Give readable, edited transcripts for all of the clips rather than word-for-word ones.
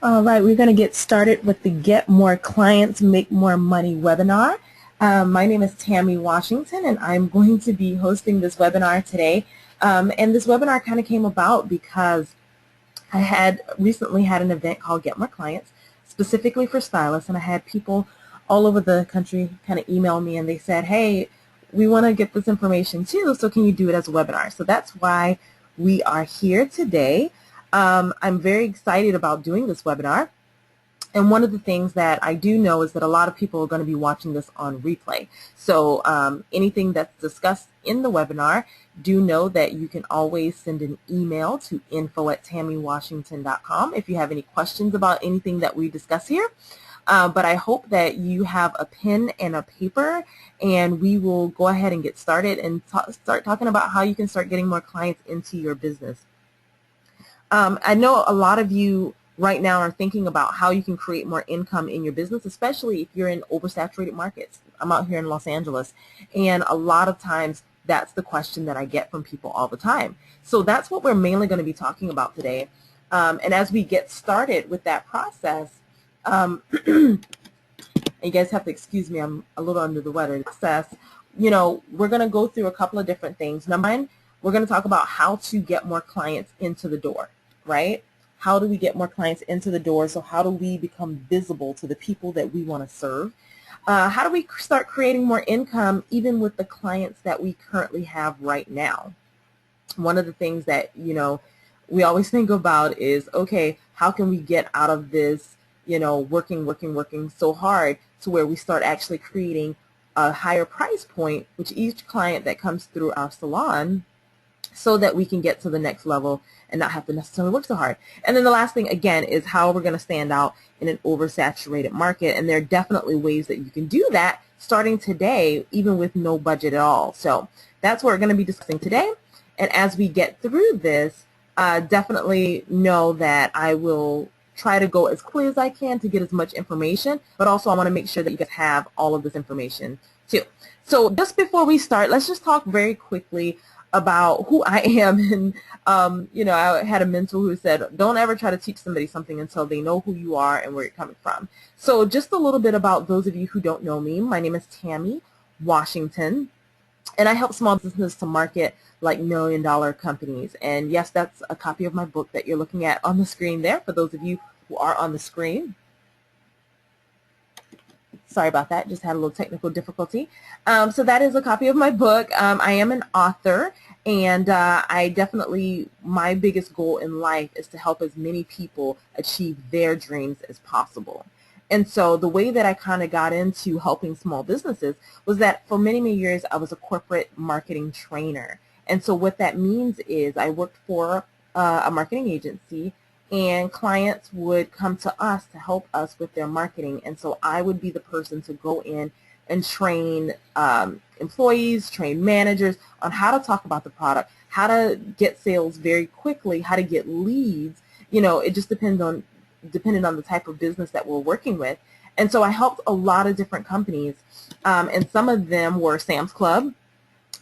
All right, we're going to get started with the Get More Clients, Make More Money webinar. My name is Tammy Washington, and I'm going to be hosting this webinar today. And this webinar kind of came about because I had recently had an event called Get More Clients, specifically for stylists, and I had people all over the country kind of email me, and they said, hey, we want to get this information too, so can you do it as a webinar? So that's why we are here today. I'm very excited about doing this webinar. And one of the things that I do know is that a lot of people are going to be watching this on replay. So anything that's discussed in the webinar, do know that you can always send an email to info@tammywashington.com if you have any questions about anything that we discuss here. But I hope that you have a pen and a paper, and we will go ahead and get started and start talking about how you can start getting more clients into your business. I know a lot of you right now are thinking about how you can create more income in your business, especially if you're in oversaturated markets. I'm out here in Los Angeles, and a lot of times that's the question that I get from people all the time. So that's what we're mainly going to be talking about today. And as we get started with that process, you guys have to excuse me, I'm a little under the weather. We're going to go through a couple of different things. Number one, we're going to talk about how to get more clients into the door, right? How do we get more clients into the door? So how do we become visible to the people that we want to serve? How do we start creating more income even with the clients that we currently have right now? One of the things that, we always think about is, okay, how can we get out of this, working so hard to where we start actually creating a higher price point with each client that comes through our salon, so that we can get to the next level and not have to necessarily work so hard. And then the last thing, again, is how we're going to stand out in an oversaturated market. And there are definitely ways that you can do that starting today, even with no budget at all. So that's what we're going to be discussing today. And as we get through this, definitely know that I will try to go as quickly as I can to get as much information, but also I want to make sure that you guys have all of this information too. So just before we start, let's just talk very quickly about who I am. And I had a mentor who said, don't ever try to teach somebody something until they know who you are and where you're coming from. So just a little bit about those of you who don't know me. My name is Tammy Washington, and I help small businesses to market like $1 million companies. And yes, that's a copy of my book that you're looking at on the screen there for those of you who are on the screen. Sorry about that, just had a little technical difficulty. So that is a copy of my book. I am an author, and my biggest goal in life is to help as many people achieve their dreams as possible. And so the way that I kind of got into helping small businesses was that for many, many years I was a corporate marketing trainer. And so what that means is I worked for a marketing agency, and clients would come to us to help us with their marketing. And so I would be the person to go in and train employees, train managers on how to talk about the product, how to get sales very quickly, how to get leads. It just depended on the type of business that we're working with. And so I helped a lot of different companies, and some of them were Sam's Club.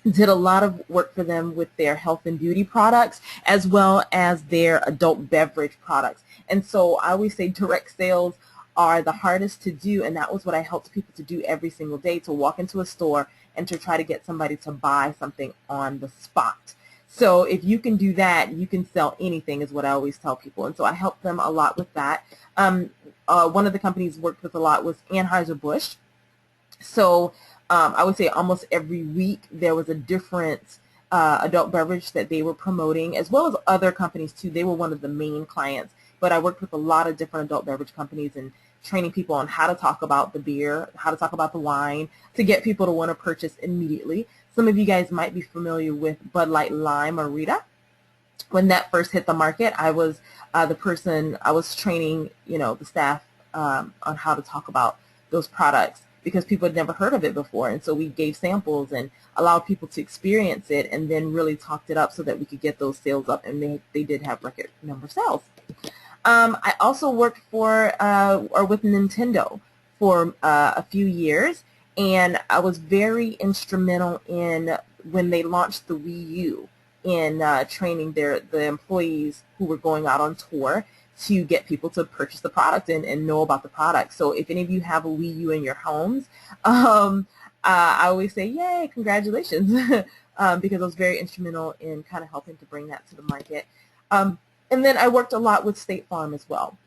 Did a lot of work for them with their health and beauty products, as well as their adult beverage products. And so I always say direct sales are the hardest to do, and that was what I helped people to do every single day, to walk into a store and to try to get somebody to buy something on the spot. So if you can do that, you can sell anything, is what I always tell people. And so I helped them a lot with that. One of the companies worked with a lot was Anheuser-Busch. So I would say almost every week there was a different adult beverage that they were promoting, as well as other companies too. They were one of the main clients, but I worked with a lot of different adult beverage companies and training people on how to talk about the beer, how to talk about the wine, to get people to want to purchase immediately. Some of you guys might be familiar with Bud Light Lime or Rita. When that first hit the market, I was the person, I was training, the staff on how to talk about those products, because people had never heard of it before. And so we gave samples and allowed people to experience it, and then really talked it up so that we could get those sales up, and they did have record number sales. I also worked with Nintendo for a few years, and I was very instrumental in when they launched the Wii U in training the employees who were going out on tour to get people to purchase the product and know about the product. So if any of you have a Wii U in your homes, I always say, yay, congratulations, because I was very instrumental in kind of helping to bring that to the market. And then I worked a lot with State Farm as well,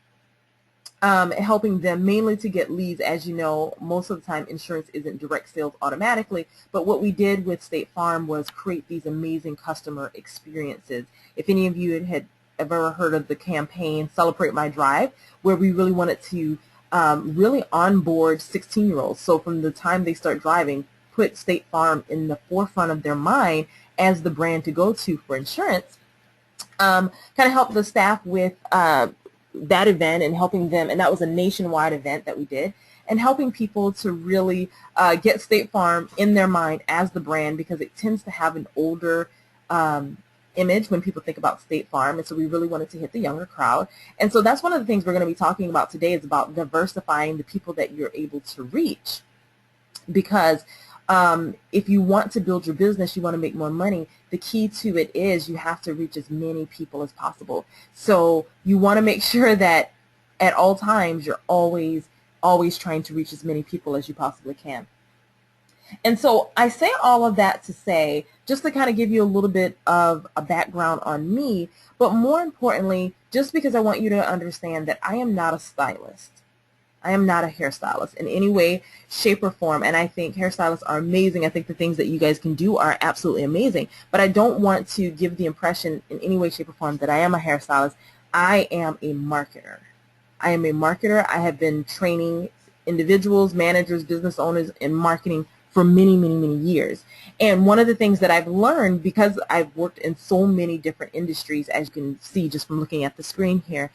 helping them mainly to get leads. As you know, most of the time insurance isn't direct sales automatically, but what we did with State Farm was create these amazing customer experiences. If any of you had ever heard of the campaign Celebrate My Drive, where we really wanted to really onboard 16-year-olds. So from the time they start driving, put State Farm in the forefront of their mind as the brand to go to for insurance. Kind of help the staff with that event and helping them, and that was a nationwide event that we did, and helping people to really get State Farm in their mind as the brand, because it tends to have an older image when people think about State Farm, and so we really wanted to hit the younger crowd. And so that's one of the things we're going to be talking about today, is about diversifying the people that you're able to reach, because if you want to build your business, you want to make more money, the key to it is you have to reach as many people as possible. So you want to make sure that at all times you're always trying to reach as many people as you possibly can. And so I say all of that to say, just to kind of give you a little bit of a background on me, but more importantly, just because I want you to understand that I am not a stylist. I am not a hairstylist in any way, shape, or form, and I think hairstylists are amazing. I think the things that you guys can do are absolutely amazing, but I don't want to give the impression in any way, shape, or form that I am a hairstylist. I am a marketer. I am a marketer. I have been training individuals, managers, business owners in marketing for many, many, many years. And one of the things that I've learned, because I've worked in so many different industries, as you can see just from looking at the screen here,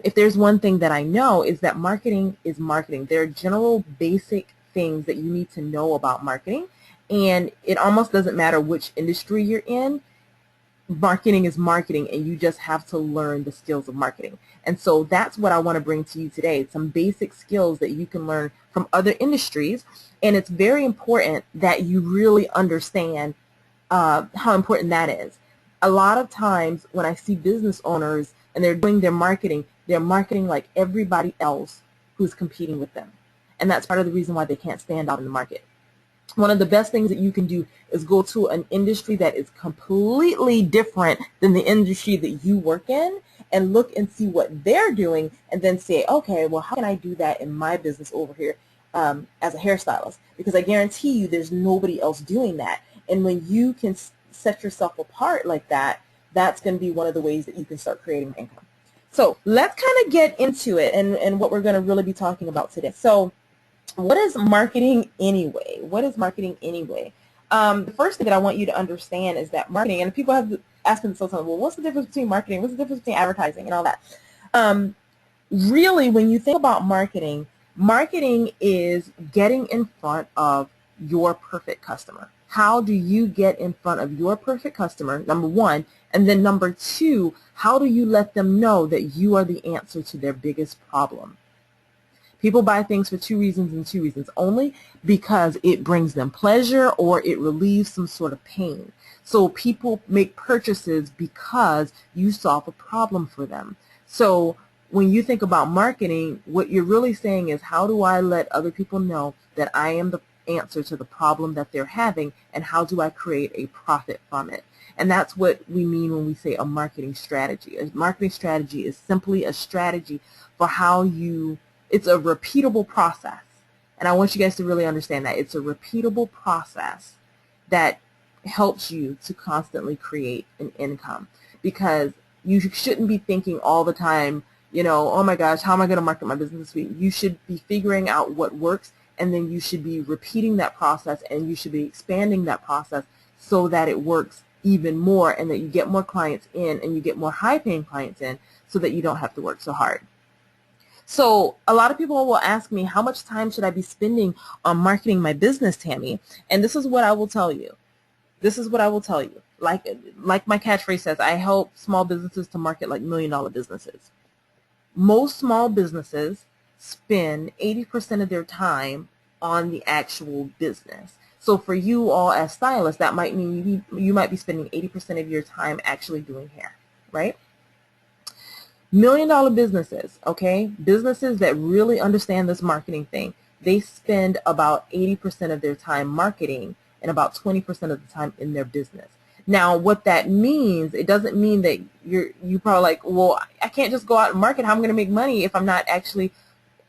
if there's one thing that I know, is that marketing is marketing. There are general basic things that you need to know about marketing, and it almost doesn't matter which industry you're in. Marketing is marketing, and you just have to learn the skills of marketing. And so that's what I want to bring to you today, some basic skills that you can learn from other industries, and it's very important that you really understand how important that is. A lot of times when I see business owners and they're doing their marketing, they're marketing like everybody else who's competing with them. And that's part of the reason why they can't stand out in the market. One of the best things that you can do is go to an industry that is completely different than the industry that you work in, and look and see what they're doing, and then say, okay, well, how can I do that in my business over here as a hairstylist? Because I guarantee you there's nobody else doing that. And when you can set yourself apart like that, that's going to be one of the ways that you can start creating income. So let's kind of get into it and what we're going to really be talking about today. So what is marketing anyway? What is marketing anyway? The first thing that I want you to understand is that marketing, and people have asked me sometimes, well, what's the difference between marketing? What's the difference between advertising and all that? Really, when you think about marketing, marketing is getting in front of your perfect customer. How do you get in front of your perfect customer, number one, and then number two, how do you let them know that you are the answer to their biggest problem? People buy things for two reasons and two reasons only: because it brings them pleasure or it relieves some sort of pain. So people make purchases because you solve a problem for them. So when you think about marketing, what you're really saying is, how do I let other people know that I am the answer to the problem that they're having, and how do I create a profit from it? And that's what we mean when we say a marketing strategy. A marketing strategy is simply a strategy for how you, it's a repeatable process. And I want you guys to really understand that. It's a repeatable process that helps you to constantly create an income, because you shouldn't be thinking all the time, you know, oh my gosh, how am I going to market my business this week? You should be figuring out what works, and then you should be repeating that process, and you should be expanding that process so that it works even more, and that you get more clients in, and you get more high-paying clients in, so that you don't have to work so hard. So a lot of people will ask me, how much time should I be spending on marketing my business, Tammy? And this is what I will tell you. This is what I will tell you. Like my catchphrase says, I help small businesses to market like million-dollar businesses. Most small businesses spend 80% of their time on the actual business. So for you all as stylists, that might mean you might be spending 80% of your time actually doing hair, right? $1 million businesses, okay, businesses that really understand this marketing thing, they spend about 80% of their time marketing and about 20% of the time in their business. Now, what that means, it doesn't mean that you probably like, well, I can't just go out and market. How am I going to make money if I'm not actually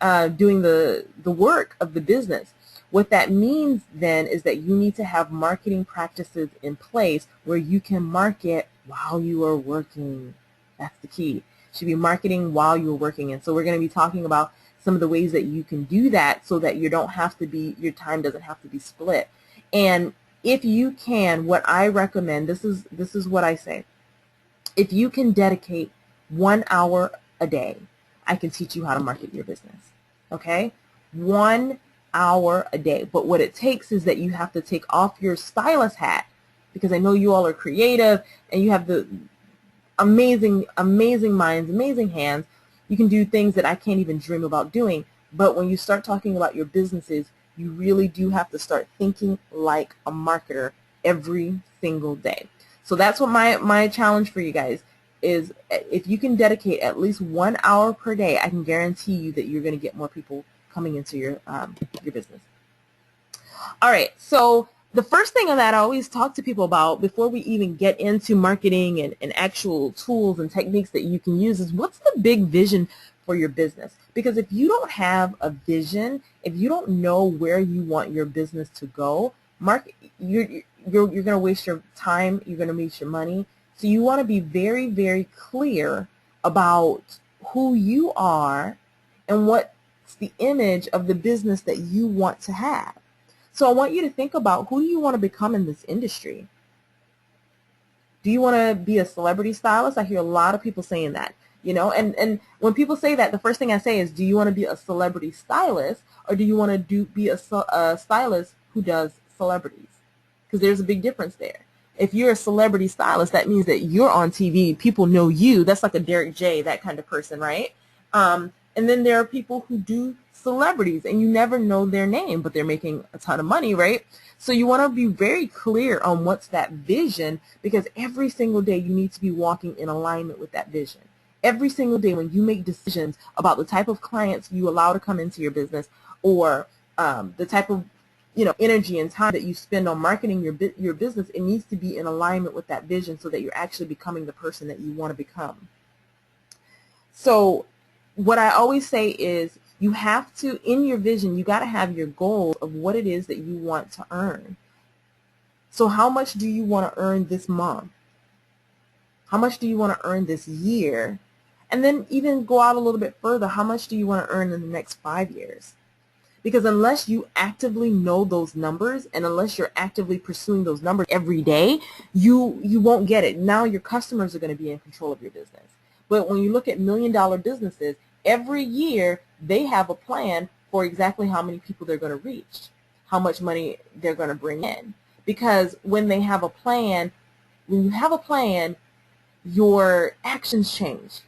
doing the work of the business? What that means then is that you need to have marketing practices in place where you can market while you are working. That's the key. You should be marketing while you're working. And so we're going to be talking about some of the ways that you can do that so that you don't have to be, your time doesn't have to be split. And if you can, what I recommend, this is what I say. If you can dedicate 1 hour a day, I can teach you how to market your business. Okay? 1 hour a day. But what it takes is that you have to take off your stylist hat, because I know you all are creative and you have the amazing minds, amazing hands. You can do things that I can't even dream about doing. But when you start talking about your businesses, you really do have to start thinking like a marketer every single day. So that's what my challenge for you guys is. If you can dedicate at least 1 hour per day, I can guarantee you that you're going to get more people coming into your business. All right, so the first thing that I always talk to people about before we even get into marketing and actual tools and techniques that you can use is, what's the big vision for your business? Because if you don't have a vision, if you don't know where you want your business to go, you're going to waste your time, you're going to waste your money. So you want to be very, very clear about who you are and what's the image of the business that you want to have. So I want you to think about, who do you want to become in this industry? Do you want to be a celebrity stylist? I hear a lot of people saying that, you know, and when people say that, the first thing I say is, do you want to be a celebrity stylist, or do you want to be a stylist who does celebrities? Because there's a big difference there. If you're a celebrity stylist, that means that you're on TV, people know you. That's like a Derek J, that kind of person, right? And then there are people who do celebrities and you never know their name, but they're making a ton of money, right? So you want to be very clear on what's that vision, because every single day you need to be walking in alignment with that vision. Every single day when you make decisions about the type of clients you allow to come into your business, or the type of energy and time that you spend on marketing your business, it needs to be in alignment with that vision so that you're actually becoming the person that you want to become. So what I always say is, you have to, in your vision, you got to have your goal of what it is that you want to earn. So how much do you want to earn this month? How much do you want to earn this year? And then even go out a little bit further, how much do you want to earn in the next 5 years? Because unless you actively know those numbers, and unless you're actively pursuing those numbers every day, you won't get it. Now your customers are going to be in control of your business. But when you look at $1 million businesses, every year they have a plan for exactly how many people they're going to reach, how much money they're going to bring in. Because when they have a plan, when you have a plan, your actions change.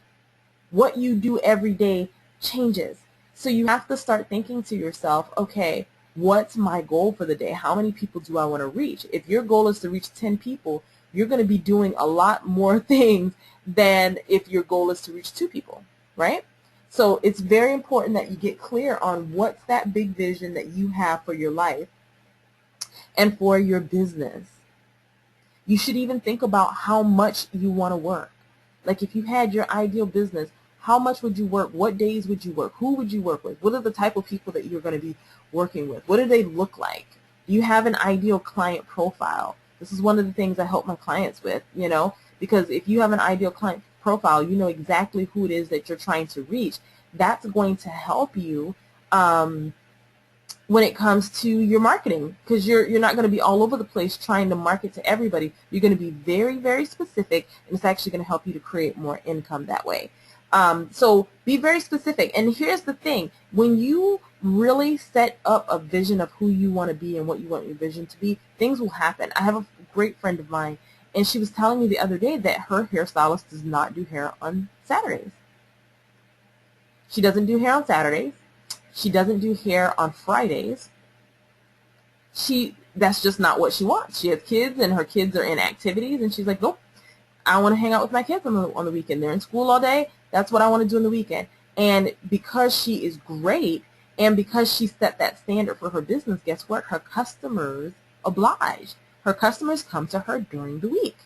What you do every day changes. So you have to start thinking to yourself, okay, what's my goal for the day? How many people do I want to reach? If your goal is to reach 10 people, you're going to be doing a lot more things than if your goal is to reach 2 people, right? So it's very important that you get clear on what's that big vision that you have for your life and for your business. You should even think about how much you want to work. Like if you had your ideal business, how much would you work? What days would you work? Who would you work with? What are the type of people that you're going to be working with? What do they look like? Do you have an ideal client profile? This is one of the things I help my clients with, because if you have an ideal client profile, you know exactly who it is that you're trying to reach. That's going to help you when it comes to your marketing, because you're not going to be all over the place trying to market to everybody. You're going to be very, very specific, and it's actually going to help you to create more income that way. So be very specific. And here's the thing. When you really set up a vision of who you want to be and what you want your vision to be, things will happen. I have a great friend of mine, and she was telling me the other day that her hairstylist does not do hair on Saturdays. She doesn't do hair on Saturdays. She doesn't do hair on Fridays. That's just not what she wants. She has kids, and her kids are in activities, and she's like, nope, I want to hang out with my kids on the weekend. They're in school all day. That's what I want to do on the weekend. And because she is great and because she set that standard for her business, guess what? Her customers oblige. Her customers come to her during the week,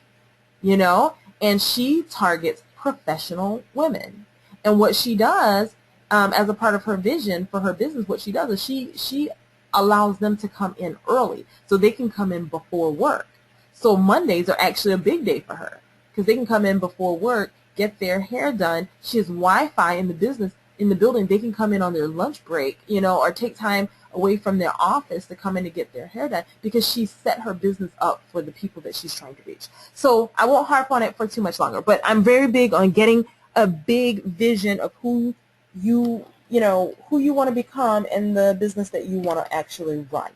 you know, and she targets professional women. And what she does as a part of her vision for her business, what she does is she allows them to come in early so they can come in before work. So Mondays are actually a big day for her because they can come in before work, get their hair done. She has Wi-Fi in the business, in the building. They can come in on their lunch break, you know, or take time away from their office to come in to get their hair done because she set her business up for the people that she's trying to reach. So I won't harp on it for too much longer, but I'm very big on getting a big vision of who you want to become in the business that you want to actually run.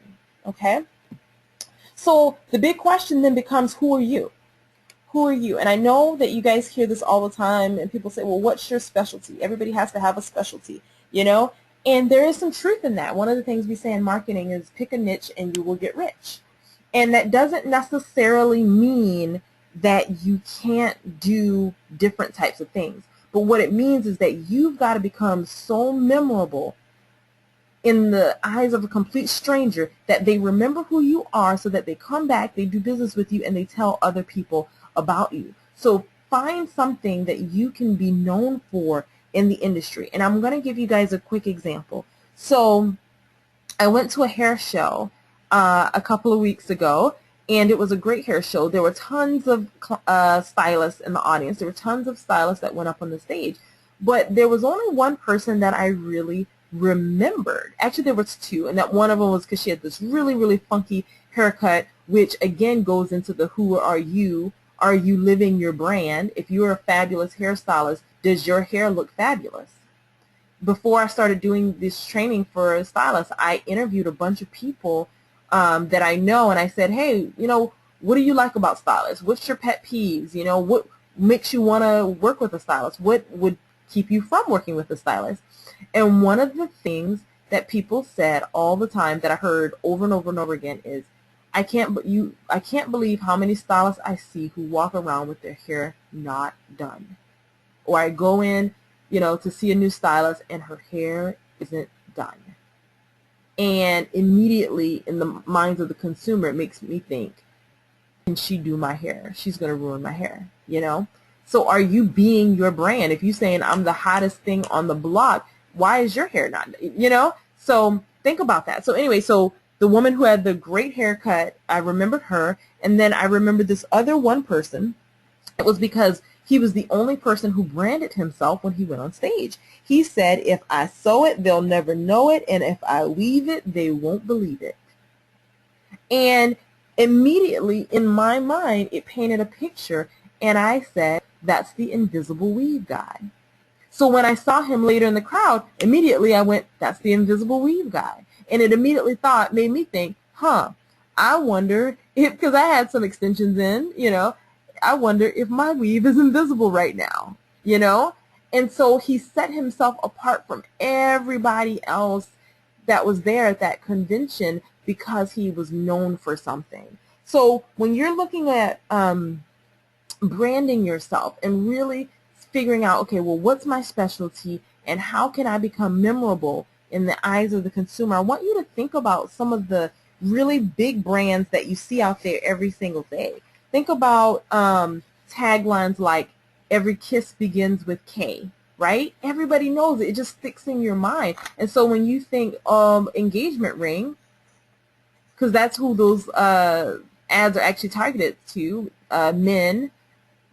Okay? So the big question then becomes, who are you? Who are you? And I know that you guys hear this all the time, and people say, well, what's your specialty? Everybody has to have a specialty, you know? And there is some truth in that. One of the things we say in marketing is pick a niche and you will get rich. And that doesn't necessarily mean that you can't do different types of things. But what it means is that you've got to become so memorable in the eyes of a complete stranger that they remember who you are so that they come back, they do business with you, and they tell other people about you. So find something that you can be known for in the industry. And I'm going to give you guys a quick example. So I went to a hair show a couple of weeks ago, and it was a great hair show. There were tons of stylists in the audience. There were tons of stylists that went up on the stage. But there was only one person that I really remembered. Actually, there was two, and that one of them was because she had this really, really funky haircut, which again goes into the who are you? Are you living your brand? If you're a fabulous hairstylist, does your hair look fabulous? Before I started doing this training for a stylist, I interviewed a bunch of people that I know, and I said, hey, you know, what do you like about stylists? What's your pet peeves? You know, what makes you want to work with a stylist? What would keep you from working with a stylist? And one of the things that people said all the time that I heard over and over and over again is, I can't believe how many stylists I see who walk around with their hair not done. Or I go in, you know, to see a new stylist and her hair isn't done. And immediately in the minds of the consumer, it makes me think, can she do my hair? She's going to ruin my hair, you know? So are you being your brand? If you're saying I'm the hottest thing on the block, why is your hair not, you know? So think about that. So anyway, so the woman who had the great haircut, I remembered her, and then I remembered this other one person. It was because he was the only person who branded himself when he went on stage. He said, if I sew it, they'll never know it, and if I weave it, they won't believe it. And immediately in my mind, it painted a picture, and I said, that's the invisible weave guy. So when I saw him later in the crowd, immediately I went, that's the invisible weave guy. And it immediately made me think, I wonder if, because I had some extensions in, you know, I wonder if my weave is invisible right now, you know? And so he set himself apart from everybody else that was there at that convention because he was known for something. So when you're looking at branding yourself and really figuring out, okay, well, what's my specialty and how can I become memorable in the eyes of the consumer, I want you to think about some of the really big brands that you see out there every single day. Think about taglines like, every kiss begins with K, right? Everybody knows it. It just sticks in your mind. And so when you think engagement ring, because that's who those ads are actually targeted to, men,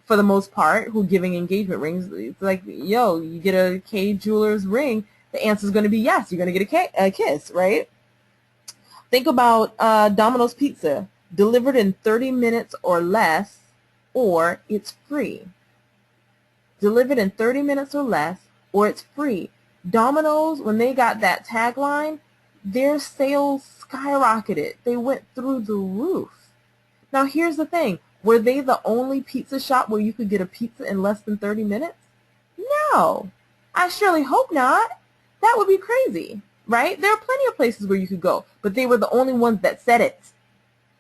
for the most part, who giving engagement rings. It's like, yo, you get a K Jewelers ring, the answer is going to be yes. You're going to get a kiss, right? Think about Domino's Pizza, delivered in 30 minutes or less, or it's free. Delivered in 30 minutes or less, or it's free. Domino's, when they got that tagline, their sales skyrocketed. They went through the roof. Now, here's the thing. Were they the only pizza shop where you could get a pizza in less than 30 minutes? No. I surely hope not. That would be crazy, right? There are plenty of places where you could go, but they were the only ones that said it.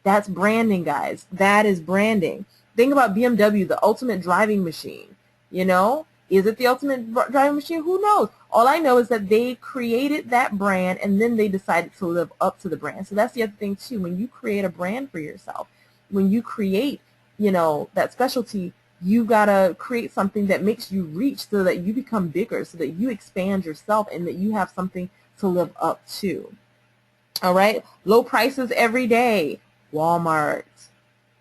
That's branding, guys. That is branding. Think about BMW, the ultimate driving machine. You know, is it the ultimate driving machine? Who knows? All I know is that they created that brand and then they decided to live up to the brand. So that's the other thing too. When you create a brand for yourself, when you create, you know, that specialty, you gotta create something that makes you reach so that you become bigger, so that you expand yourself and that you have something to live up to. All right, low prices every day, Walmart.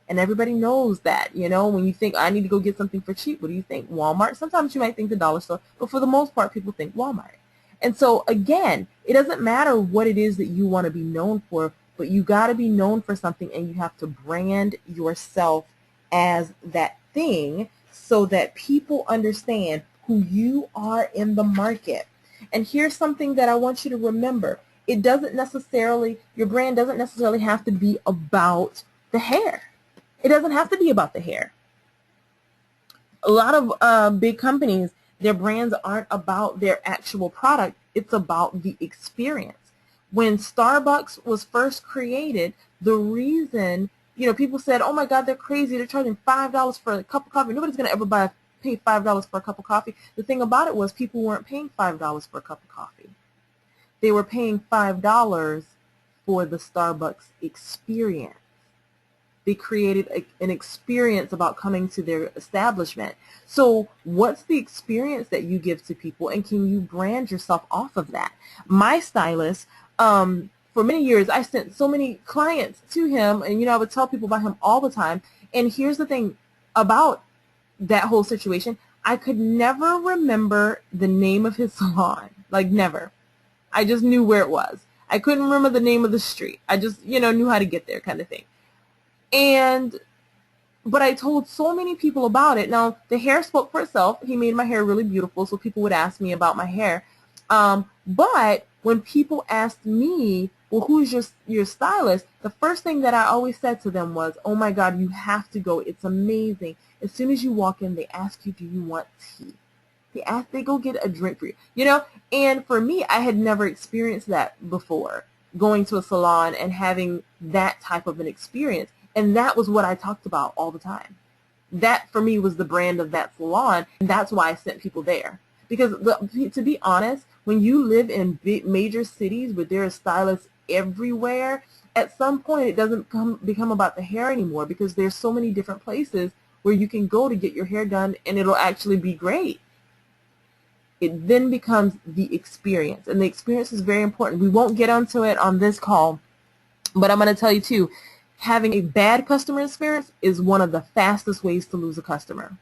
And everybody knows that, you know, when you think, I need to go get something for cheap, what do you think? Walmart. Sometimes you might think the dollar store, but for the most part, people think Walmart. And so, again, it doesn't matter what it is that you want to be known for, but you got to be known for something, and you have to brand yourself as that thing so that people understand who you are in the market. And here's something that I want you to remember. It doesn't necessarily, your brand doesn't necessarily have to be about the hair. It doesn't have to be about the hair. A lot of big companies, their brands aren't about their actual product. It's about the experience. When Starbucks was first created, the reason, you know, people said, oh my God, they're crazy. They're charging $5 for a cup of coffee. Nobody's going to ever pay $5 for a cup of coffee. The thing about it was people weren't paying $5 for a cup of coffee. They were paying $5 for the Starbucks experience. They created an experience about coming to their establishment. So what's the experience that you give to people, and can you brand yourself off of that? My stylist, for many years, I sent so many clients to him, and, you know, I would tell people about him all the time. And here's the thing about that whole situation. I could never remember the name of his salon, like never. I just knew where it was. I couldn't remember the name of the street. I just, you know, knew how to get there, kind of thing. But I told so many people about it. Now, the hair spoke for itself. He made my hair really beautiful, so people would ask me about my hair. But when people asked me, well, who's your stylist, the first thing that I always said to them was, oh my God, you have to go. It's amazing. As soon as you walk in, they ask you, do you want tea? They go get a drink for you, you know? And for me, I had never experienced that before, going to a salon and having that type of an experience. And that was what I talked about all the time. That, for me, was the brand of that salon, and that's why I sent people there. Because, to be honest, when you live in big, major cities where there are stylists everywhere, at some point it doesn't become about the hair anymore, because there's so many different places where you can go to get your hair done, and it'll actually be great. It then becomes the experience, and the experience is very important. We won't get onto it on this call, but I'm going to tell you, too, having a bad customer experience is one of the fastest ways to lose a customer,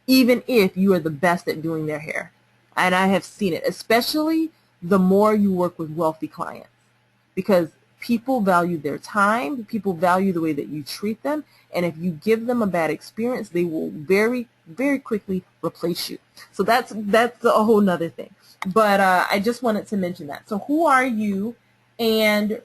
even if you are the best at doing their hair. And I have seen it, especially the more you work with wealthy clients, because people value their time, people value the way that you treat them, and if you give them a bad experience, they will very, very quickly replace you. So that's a whole nother thing. But I just wanted to mention that. So who are you, and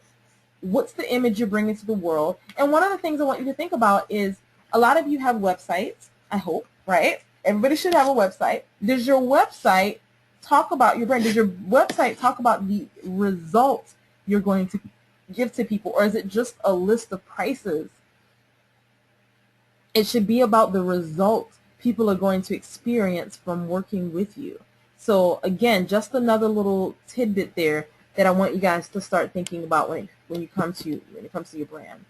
what's the image you're bringing to the world? And one of the things I want you to think about is, a lot of you have websites, I hope, right? Everybody should have a website. Does your website talk about your brand? Does your website talk about the results you're going to give to people, or is it just a list of prices? It should be about the results people are going to experience from working with you. So again, just another little tidbit there that I want you guys to start thinking about when it comes to your brand.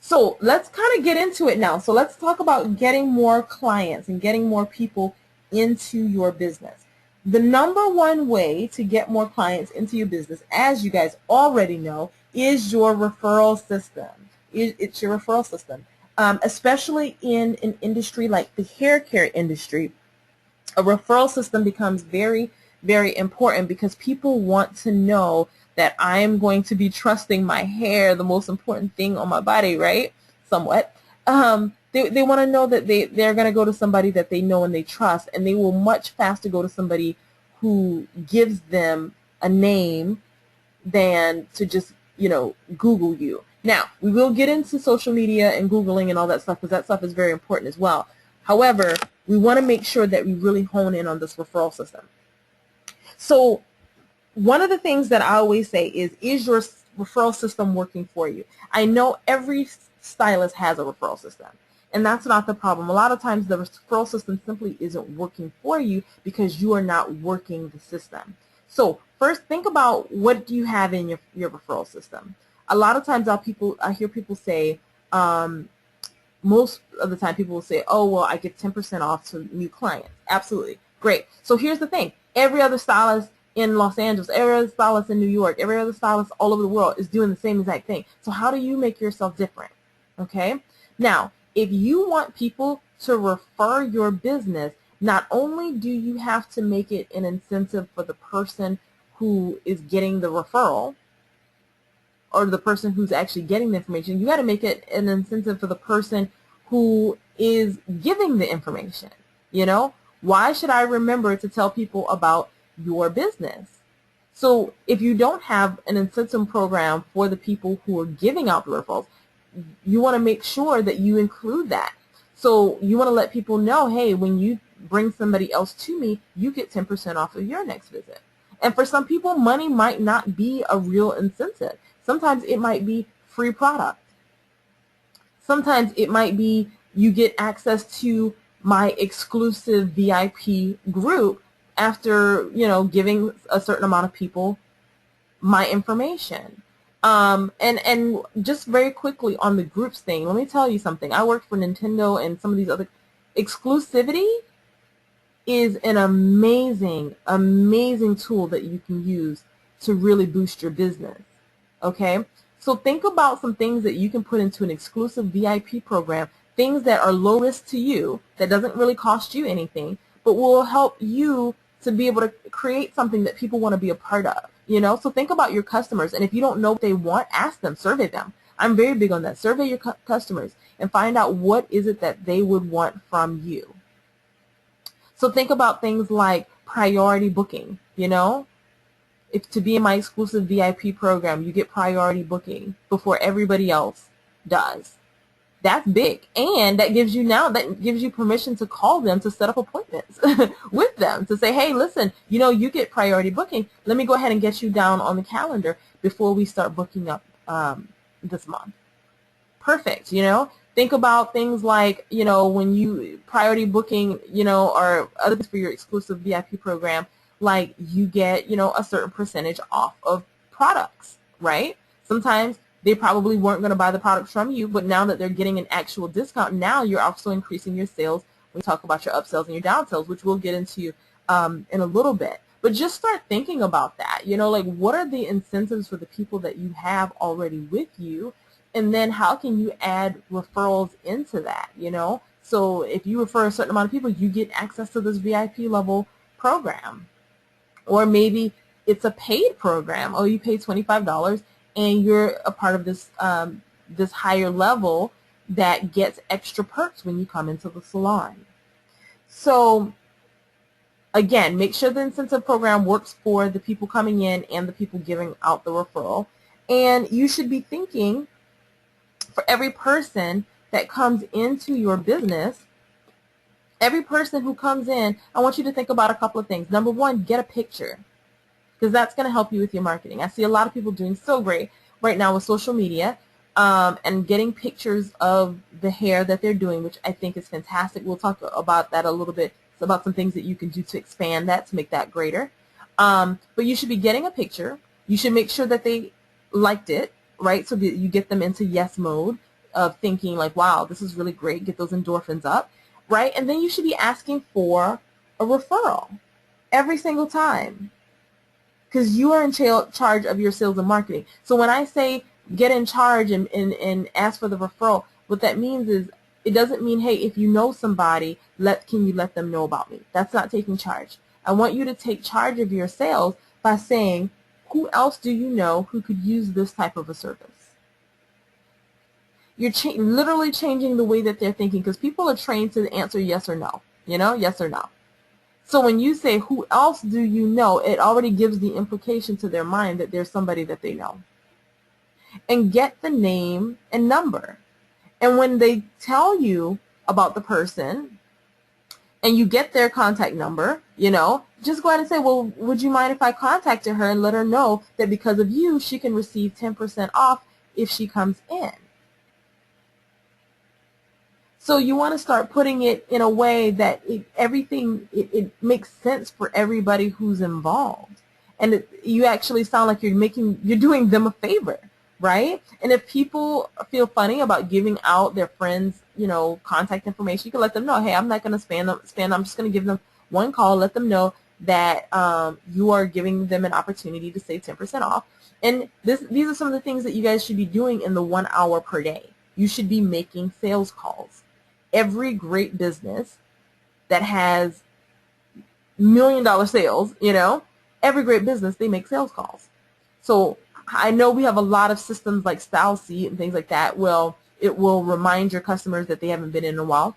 So let's kind of get into it now. So let's talk about getting more clients and getting more people into your business. The number one way to get more clients into your business, as you guys already know, is your referral system. It's your referral system. Especially in an industry like the hair care industry, a referral system becomes very, very important, because people want to know that I am going to be trusting my hair, the most important thing on my body, right? Somewhat. They want to know that they're going to go to somebody that they know and they trust, and they will much faster go to somebody who gives them a name than to just, Google you. Now, we will get into social media and Googling and all that stuff, because that stuff is very important as well. However, we want to make sure that we really hone in on this referral system. So one of the things that I always say is your referral system working for you? I know every stylist has a referral system. And that's not the problem. A lot of times the referral system simply isn't working for you because you are not working the system. So first, think about what do you have in your referral system. A lot of times I hear people say, most of the time people will say, oh, well, I get 10% off to new clients. Absolutely. Great. So here's the thing. Every other stylist in Los Angeles, every other stylist in New York, every other stylist all over the world is doing the same exact thing. So how do you make yourself different? Okay? Now, if you want people to refer your business, not only do you have to make it an incentive for the person who is getting the referral or the person who's actually getting the information, you got to make it an incentive for the person who is giving the information. You know, why should I remember to tell people about your business? So if you don't have an incentive program for the people who are giving out the referrals, you want to make sure that you include that. So you want to let people know, hey, when you bring somebody else to me, you get 10% off of your next visit. And for some people, money might not be a real incentive. Sometimes it might be free product. Sometimes it might be you get access to my exclusive VIP group after, you know, giving a certain amount of people my information. And just very quickly on the groups thing, let me tell you something. I worked for Nintendo and some of these other. Exclusivity is an amazing, amazing tool that you can use to really boost your business. Okay? So think about some things that you can put into an exclusive VIP program, things that are low risk to you, that doesn't really cost you anything, but will help you to be able to create something that people want to be a part of. You know, so think about your customers, and if you don't know what they want, ask them, survey them. I'm very big on that. Survey your customers and find out what is it that they would want from you. So think about things like priority booking. You know, if to be in my exclusive VIP program, you get priority booking before everybody else does. That's big, and that gives you permission to call them to set up appointments with them to say, hey, listen, you know, you get priority booking. Let me go ahead and get you down on the calendar before we start booking up this month. Perfect. You know, think about things like, you know, when you priority booking, you know, or other things for your exclusive VIP program, like you get, you know, a certain percentage off of products, right? Sometimes they probably weren't going to buy the products from you, but now that they're getting an actual discount, now you're also increasing your sales. We talk about your upsells and your downsells, which we'll get into in a little bit. But just start thinking about that. You know, like what are the incentives for the people that you have already with you? And then how can you add referrals into that, you know? So if you refer a certain amount of people, you get access to this VIP level program. Or maybe it's a paid program. Oh, you pay $25 and you're a part of this this higher level that gets extra perks when you come into the salon. So again, make sure the incentive program works for the people coming in and the people giving out the referral. And you should be thinking for every person that comes into your business, every person who comes in, I want you to think about a couple of things. Number one, get a picture, because that's going to help you with your marketing. I see a lot of people doing so great right now with social media and getting pictures of the hair that they're doing, which I think is fantastic. We'll talk about that a little bit. It's about some things that you can do to expand that, to make that greater. But you should be getting a picture. You should make sure that they liked it, right? So that you get them into yes mode of thinking like, wow, this is really great. Get those endorphins up, right? And then you should be asking for a referral every single time, because you are in charge of your sales and marketing. So when I say get in charge and ask for the referral, what that means is it doesn't mean, hey, if you know somebody, can you let them know about me? That's not taking charge. I want you to take charge of your sales by saying, who else do you know who could use this type of a service? You're literally changing the way that they're thinking, because people are trained to answer yes or no, you know, yes or no. So when you say, who else do you know, it already gives the implication to their mind that there's somebody that they know. And get the name and number. And when they tell you about the person and you get their contact number, you know, just go ahead and say, well, would you mind if I contacted her and let her know that because of you, she can receive 10% off if she comes in. So you want to start putting it in a way that it makes sense for everybody who's involved. And you actually sound like you're doing them a favor, right? And if people feel funny about giving out their friends, contact information, you can let them know, hey, I'm not going to spam them. I'm just going to give them one call, let them know that you are giving them an opportunity to save 10% off. And these are some of the things that you guys should be doing in the 1 hour per day. You should be making sales calls. Every great business that has $1 million sales, every great business, they make sales calls. So I know we have a lot of systems like Stylists and things like that. Well, it will remind your customers that they haven't been in a while.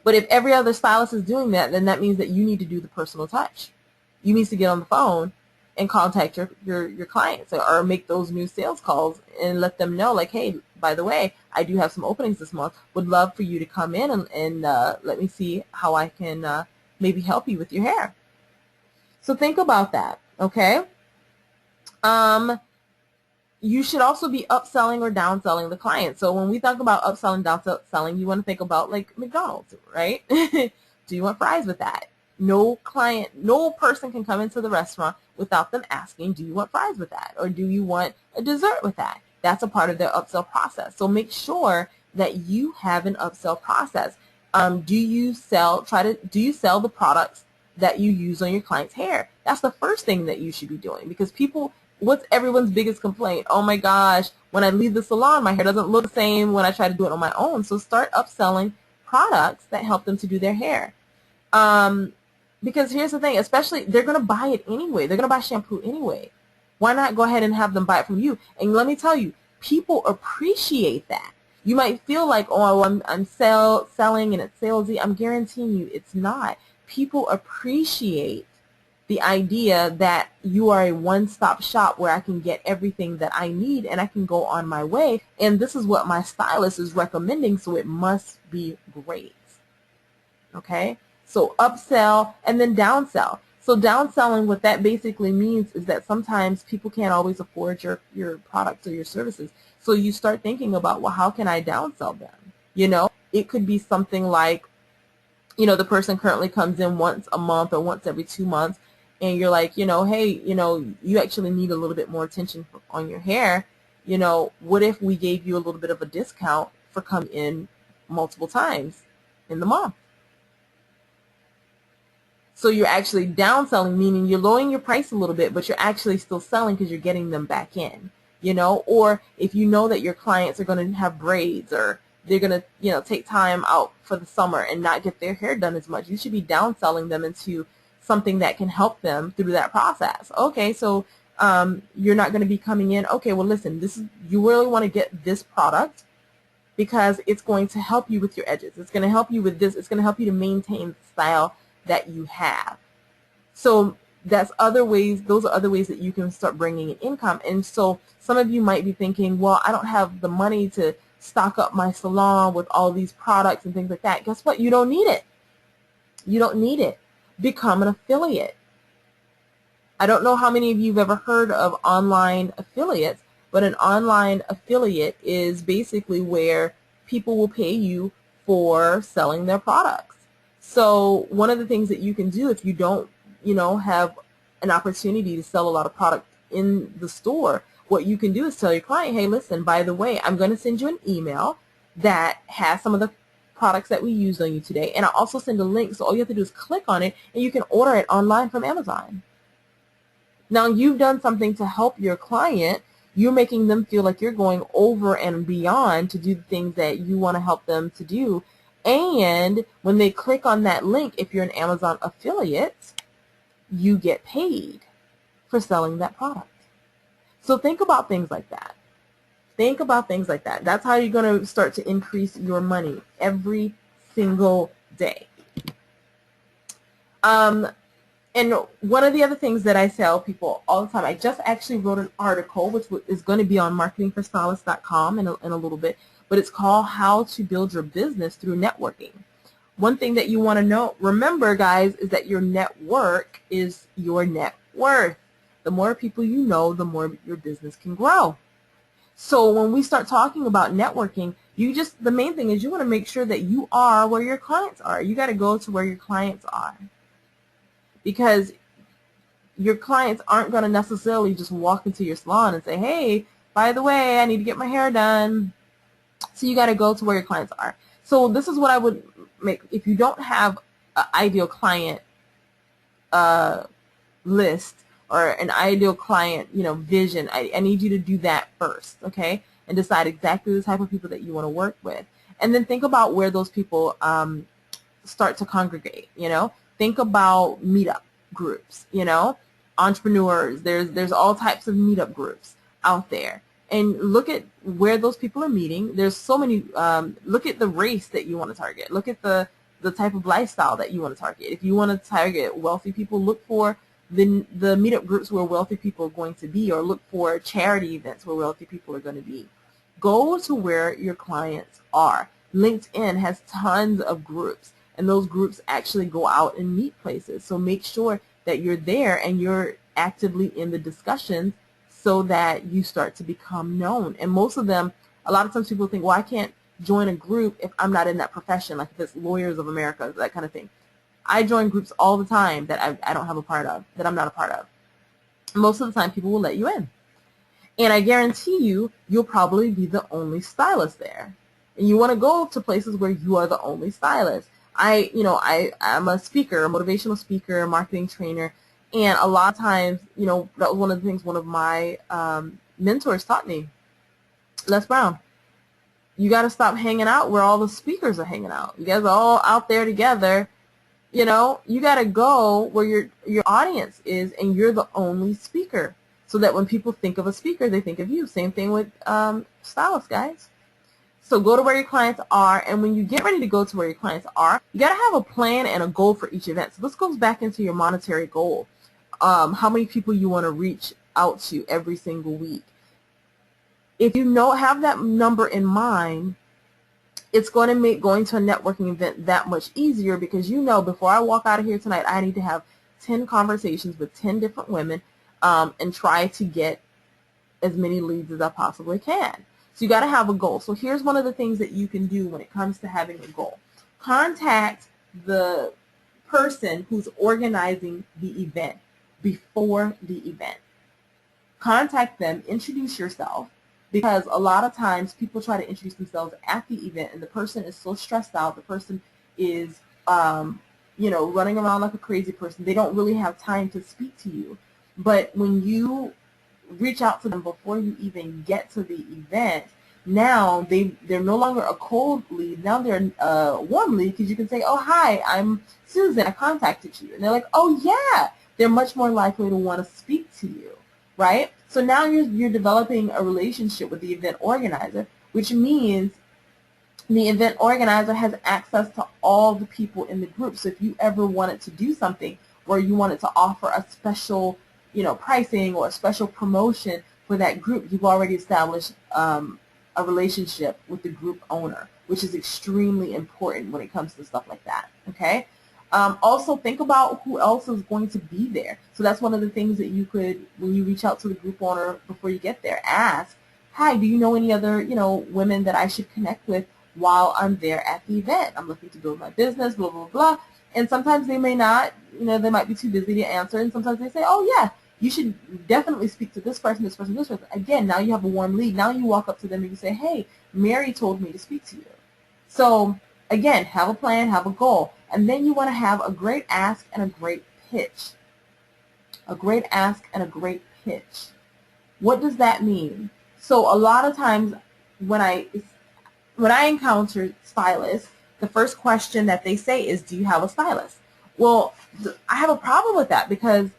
But if every other stylist is doing that, then that means that you need to do the personal touch. You need to get on the phone and contact your clients, or make those new sales calls and let them know, like, hey, by the way, I do have some openings this month. Would love for you to come in and let me see how I can maybe help you with your hair. So think about that, okay? You should also be upselling or downselling the client. So when we talk about upselling, downselling, you want to think about like McDonald's, right? Do you want fries with that? No person can come into the restaurant without them asking, do you want fries with that? Or do you want a dessert with that? That's a part of their upsell process. So make sure that you have an upsell process. Do you sell the products that you use on your client's hair? That's the first thing that you should be doing, because what's everyone's biggest complaint? Oh my gosh, when I leave the salon, my hair doesn't look the same when I try to do it on my own. So start upselling products that help them to do their hair. Because here's the thing, especially they're going to buy it anyway. They're going to buy shampoo anyway. Why not go ahead and have them buy it from you? And let me tell you, people appreciate that. You might feel like, oh, I'm selling and it's salesy. I'm guaranteeing you it's not. People appreciate the idea that you are a one-stop shop where I can get everything that I need and I can go on my way. And this is what my stylist is recommending, so it must be great. Okay? So upsell and then downsell. So downselling, what that basically means is that sometimes people can't always afford your products or your services. So you start thinking about, well, how can I downsell them? It could be something like, the person currently comes in once a month or once every 2 months, and you're like, hey, you actually need a little bit more attention on your hair. What if we gave you a little bit of a discount for coming in multiple times in the month? So you're actually downselling, meaning you're lowering your price a little bit, but you're actually still selling because you're getting them back in, or if you know that your clients are going to have braids, or they're going to, take time out for the summer and not get their hair done as much, you should be downselling them into something that can help them through that process. Okay, so you're not going to be coming in, okay, well, listen, you really want to get this product because it's going to help you with your edges. It's going to help you with this. It's going to help you to maintain the style that you have. So those are other ways that you can start bringing in income. And so some of you might be thinking, well, I don't have the money to stock up my salon with all these products and things like that. Guess what? You don't need it. You don't need it. Become an affiliate. I don't know how many of you have ever heard of online affiliates, but an online affiliate is basically where people will pay you for selling their products. So one of the things that you can do if you don't, have an opportunity to sell a lot of product in the store, what you can do is tell your client, hey, listen, by the way, I'm going to send you an email that has some of the products that we used on you today, and I'll also send a link, so all you have to do is click on it, and you can order it online from Amazon. Now, you've done something to help your client. You're making them feel like you're going over and beyond to do the things that you want to help them to do. And when they click on that link, if you're an Amazon affiliate, you get paid for selling that product. So think about things like that. Think about things like that. That's how you're going to start to increase your money every single day. And one of the other things that I tell people all the time, I just actually wrote an article, which is going to be on marketingforstylists.com in a little bit, but it's called How to Build Your Business Through Networking. One thing that you want to remember, guys, is that your network is your net worth. The more people you know, the more your business can grow. So when we start talking about networking, The main thing is you want to make sure that you are where your clients are. You got to go to where your clients are, because your clients aren't going to necessarily just walk into your salon and say, hey, by the way, I need to get my hair done. So you got to go to where your clients are. So this is what I would make. If you don't have an ideal client list or an ideal client, vision, I need you to do that first, okay? And decide exactly the type of people that you want to work with. And then think about where those people start to congregate, Think about meetup groups, entrepreneurs. There's all types of meetup groups out there. And look at where those people are meeting. There's so many. Look at the race that you want to target. Look at the type of lifestyle that you want to target. If you want to target wealthy people, look for the meetup groups where wealthy people are going to be, or look for charity events where wealthy people are going to be. Go to where your clients are. LinkedIn has tons of groups, and those groups actually go out and meet places. So make sure that you're there and you're actively in the discussions so that you start to become known. And most of them, a lot of times people think, well, I can't join a group if I'm not in that profession, like if it's Lawyers of America, that kind of thing. I join groups all the time that I don't have a part of, that I'm not a part of. Most of the time people will let you in. And I guarantee you, you'll probably be the only stylist there. And you want to go to places where you are the only stylist. I'm a speaker, a motivational speaker, a marketing trainer, and a lot of times, that was one of the things one of my mentors taught me, Les Brown. You got to stop hanging out where all the speakers are hanging out. You guys are all out there together. You got to go where your audience is, and you're the only speaker, so that when people think of a speaker, they think of you. Same thing with stylists, guys. So go to where your clients are, and when you get ready to go to where your clients are, you got to have a plan and a goal for each event. So this goes back into your monetary goal. How many people you want to reach out to every single week. If you have that number in mind, it's going to make going to a networking event that much easier, because before I walk out of here tonight, I need to have 10 conversations with 10 different women and try to get as many leads as I possibly can. So you got to have a goal. So here's one of the things that you can do when it comes to having a goal. Contact the person who's organizing the event before the event. Contact them, introduce yourself, because a lot of times people try to introduce themselves at the event and the person is so stressed out, the person is running around like a crazy person. They don't really have time to speak to you. But when you reach out to them before you even get to the event, now they're no longer a cold lead. Now they're a warm lead, because you can say, oh, hi, I'm Susan, I contacted you. And they're like, oh, yeah. They're much more likely to want to speak to you, right? So now you're developing a relationship with the event organizer, which means the event organizer has access to all the people in the group. So if you ever wanted to do something where you wanted to offer a special pricing or a special promotion for that group, you've already established a relationship with the group owner, which is extremely important when it comes to stuff like that, okay? Also, think about who else is going to be there. So that's one of the things that you could, when you reach out to the group owner before you get there, ask, hi, do you know any other, women that I should connect with while I'm there at the event? I'm looking to build my business, blah, blah, blah. And sometimes they may not, they might be too busy to answer. And sometimes they say, oh, yeah, you should definitely speak to this person, this person, this person. Again, now you have a warm lead. Now you walk up to them and you say, hey, Mary told me to speak to you. So again, have a plan, have a goal. And then you want to have a great ask and a great pitch. A great ask and a great pitch. What does that mean? So a lot of times when I encounter stylists, the first question that they say is, do you have a stylist? Well, I have a problem with that, because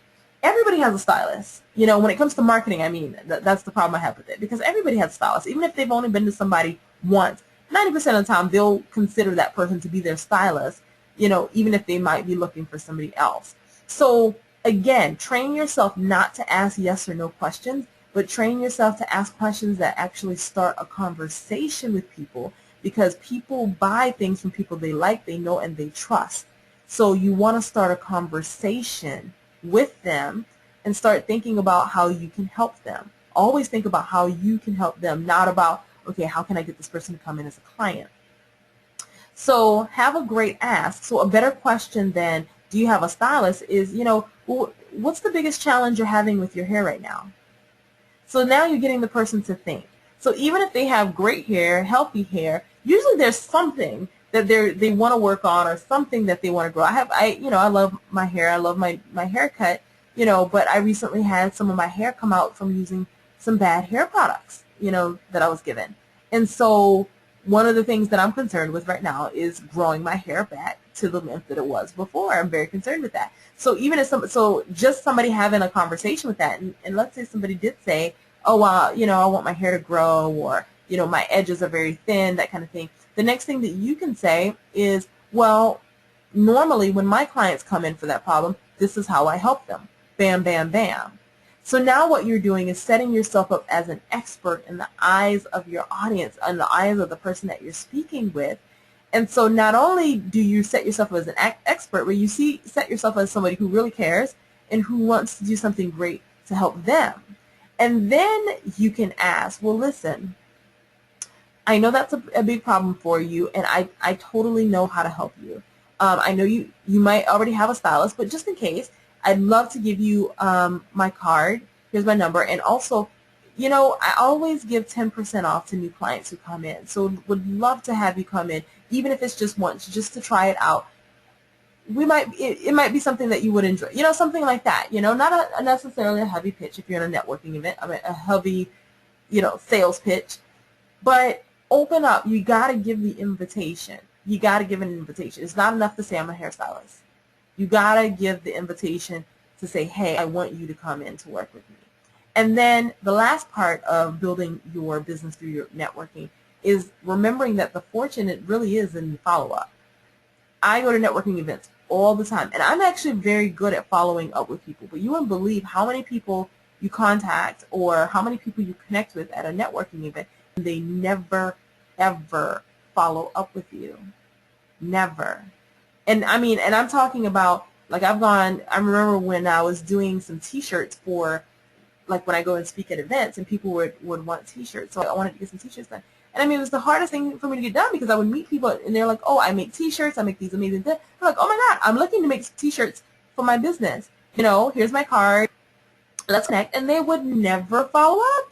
everybody has a stylist. When it comes to marketing, I mean, that's the problem I have with it, because everybody has a stylist. Even if they've only been to somebody once, 90% of the time they'll consider that person to be their stylist, even if they might be looking for somebody else. So again, train yourself not to ask yes or no questions, but train yourself to ask questions that actually start a conversation with people, because people buy things from people they like, they know, and they trust. So you want to start a conversation with them and start thinking about how you can help them. Always think about how you can help them, not about, okay, how can I get this person to come in as a client? So have a great ask. So a better question than do you have a stylist is, what's the biggest challenge you're having with your hair right now? So now you're getting the person to think. So even if they have great hair, healthy hair, usually there's something that they want to work on or something that they want to grow. I love my hair. I love my haircut, but I recently had some of my hair come out from using some bad hair products, that I was given. And so one of the things that I'm concerned with right now is growing my hair back to the length that it was before. I'm very concerned with that. So even if just somebody having a conversation with that, and let's say somebody did say, oh, I want my hair to grow, or, my edges are very thin, that kind of thing. The next thing that you can say is, well, normally when my clients come in for that problem, this is how I help them. Bam, bam, bam. So now what you're doing is setting yourself up as an expert in the eyes of your audience, in the eyes of the person that you're speaking with. And so not only do you set yourself up as an expert, but you set yourself as somebody who really cares and who wants to do something great to help them. And then you can ask, well, listen, I know that's a big problem for you, and I totally know how to help you. I know you might already have a stylist, but just in case, I'd love to give you my card. Here's my number. And also, I always give 10% off to new clients who come in. So would love to have you come in, even if it's just once, just to try it out. It might be something that you would enjoy, something like that, not necessarily a heavy pitch if you're in a networking event, a heavy, sales pitch, but open up. You got to give the invitation. You got to give an invitation. It's not enough to say I'm a hairstylist. You got to give the invitation to say, hey, I want you to come in to work with me. And then the last part of building your business through your networking is remembering that the fortune, it really is in follow-up. I go to networking events all the time, and I'm actually very good at following up with people, but you wouldn't believe how many people you contact or how many people you connect with at a networking event, and they never, ever follow up with you. Never. And I'm talking about, like, I remember when I was doing some t-shirts for, like, when I go and speak at events, and people would want t-shirts, so I wanted to get some t-shirts done. And it was the hardest thing for me to get done, because I would meet people and they're like, oh, I make t-shirts, I make these amazing things. I'm like, oh my God, I'm looking to make t-shirts for my business. Here's my card, let's connect. And they would never follow up.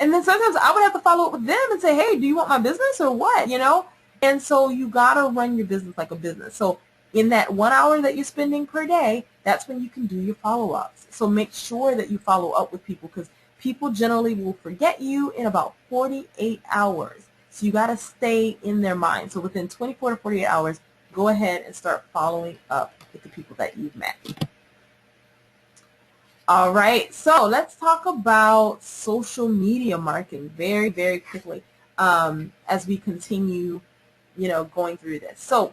And then sometimes I would have to follow up with them and say, hey, do you want my business or what, And so you got to run your business like a business. So in that 1 hour that you're spending per day, that's when you can do your follow-ups. So make sure that you follow up with people, because people generally will forget you in about 48 hours. So you got to stay in their mind. So within 24 to 48 hours, go ahead and start following up with the people that you've met. All right, so let's talk about social media marketing very, very quickly as we continue, going through this. So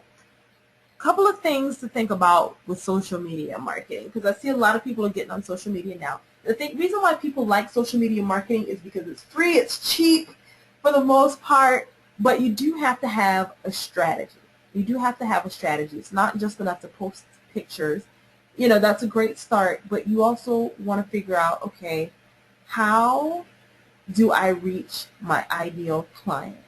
a couple of things to think about with social media marketing, because I see a lot of people are getting on social media now. The reason why people like social media marketing is because it's free, it's cheap for the most part, but you do have to have a strategy. You do have to have a strategy. It's not just enough to post pictures. That's a great start, but you also want to figure out, okay, how do I reach my ideal client?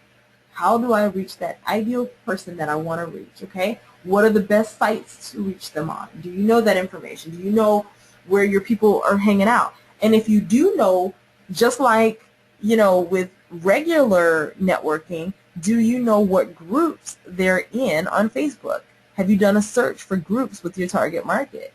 How do I reach that ideal person that I want to reach, okay? What are the best sites to reach them on? Do you know that information? Do you know where your people are hanging out? And if you do know, just like, with regular networking, do you know what groups they're in on Facebook? Have you done a search for groups with your target market?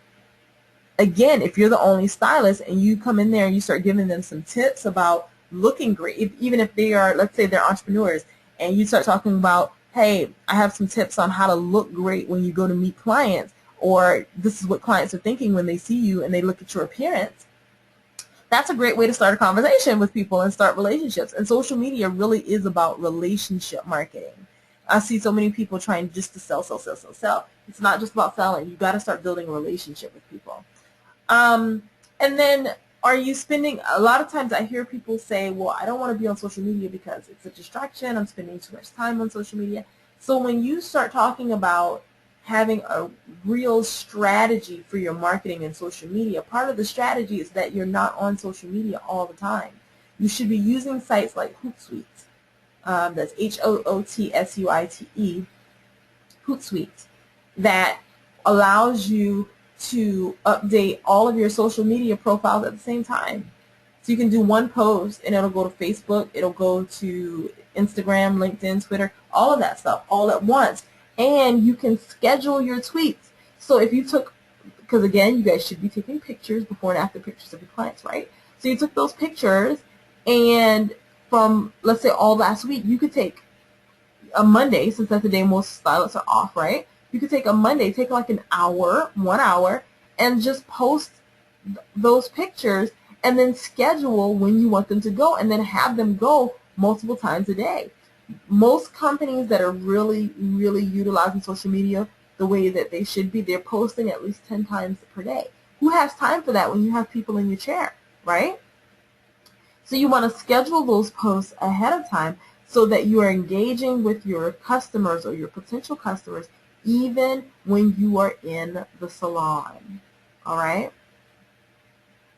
Again, if you're the only stylist and you come in there and you start giving them some tips about looking great, even if they are, let's say they're entrepreneurs, and you start talking about, hey, I have some tips on how to look great when you go to meet clients, or this is what clients are thinking when they see you and they look at your appearance, that's a great way to start a conversation with people and start relationships. And social media really is about relationship marketing. I see so many people trying just to sell. It's not just about selling. You got to start building a relationship with people. And then, are you spending, a lot of times I hear people say, well, I don't want to be on social media because it's a distraction. I'm spending too much time on social media. So when you start talking about having a real strategy for your marketing and social media, part of the strategy is that you're not on social media all the time. You should be using sites like Hootsuite, That's Hootsuite, Hootsuite, that allows you to update all of your social media profiles at the same time. So you can do one post and it'll go to Facebook, it'll go to Instagram, LinkedIn, Twitter, all of that stuff all at once. And you can schedule your tweets. So if you took, because again, you guys should be taking pictures, before and after pictures of your clients, right? So you took those pictures, and from, let's say, all last week, you could take a Monday, since that's the day most stylists are off, right? You could take a Monday, take like an hour, 1 hour, and just post those pictures, and then schedule when you want them to go, and then have them go multiple times a day. Most companies that are really, really utilizing social media the way that they should be, they're posting at least 10 times per day. Who has time for that when you have people in your chair, right? So you want to schedule those posts ahead of time so that you are engaging with your customers or your potential customers even when you are in the salon, all right?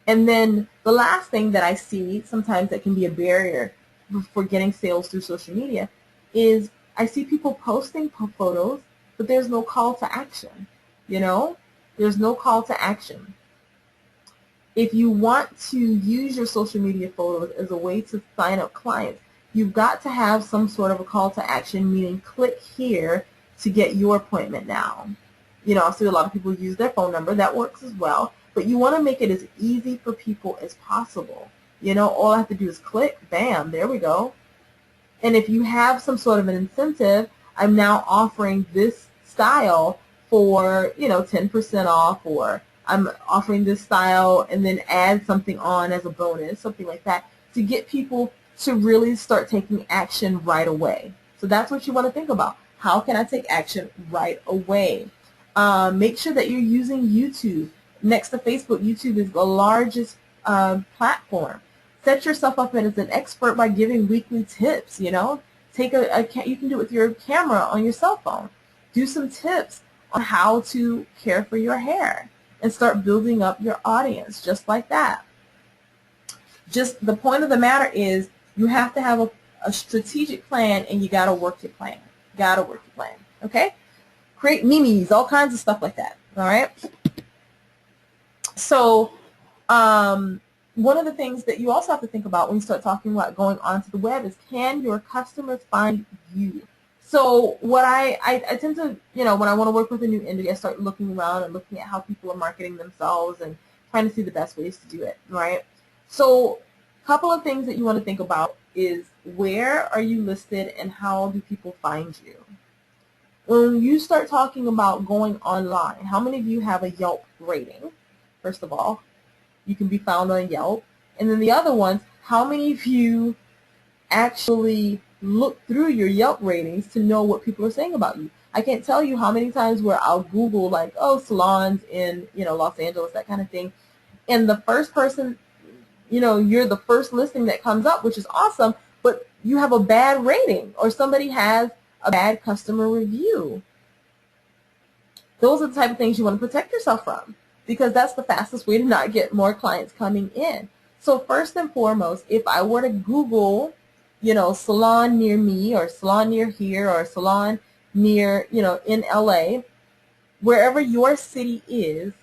And then the last thing that I see sometimes that can be a barrier for getting sales through social media is I see people posting photos, but there's no call to action, you know? There's no call to action. If you want to use your social media photos as a way to sign up clients, you've got to have some sort of a call to action, meaning click here to get your appointment now. You know, I see a lot of people use their phone number. That works as well. But you want to make it as easy for people as possible. You know, all I have to do is click, bam, there we go. And if you have some sort of an incentive, I'm now offering this style for, you know, 10% off, or I'm offering this style and then add something on as a bonus, something like that, to get people to really start taking action right away. So that's what you want to think about. How can I take action right away? Make sure that you're using YouTube. Next to Facebook, YouTube is the largest platform. Set yourself up as an expert by giving weekly tips, you know. You can do it with your camera on your cell phone. Do some tips on how to care for your hair and start building up your audience just like that. Just the point of the matter is you have to have a strategic plan, and you got to work your plan. Okay? Create memes, all kinds of stuff like that, all right? So one of the things that you also have to think about when you start talking about going onto the web is, can your customers find you? So what I tend to, you know, when I want to work with a new industry, I start looking around and looking at how people are marketing themselves and trying to see the best ways to do it, right? So a couple of things that you want to think about is, where are you listed and how do people find you? When you start talking about going online, how many of you have a Yelp rating? First of all, you can be found on Yelp. And then the other ones, how many of you actually look through your Yelp ratings to know what people are saying about you? I can't tell you how many times where I'll Google, like, oh, salons in, you know, Los Angeles, that kind of thing. And the first person, you know, you're the first listing that comes up, which is awesome, but you have a bad rating or somebody has a bad customer review. Those are the type of things you want to protect yourself from, because that's the fastest way to not get more clients coming in. So first and foremost, if I were to Google, you know, salon near me, or salon near here, or salon near, you know, in LA, wherever your city is,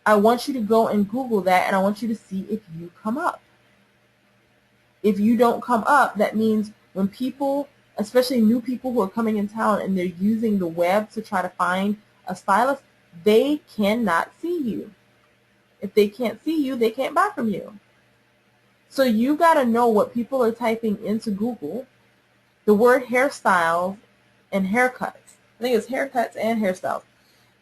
I want you to go and Google that, and I want you to see if you come up. If you don't come up, that means when people, especially new people who are coming in town and they're using the web to try to find a stylist, they cannot see you. If they can't see you, they can't buy from you. So you got to know what people are typing into Google. The word hairstyles and haircuts. I think it's haircuts and hairstyles.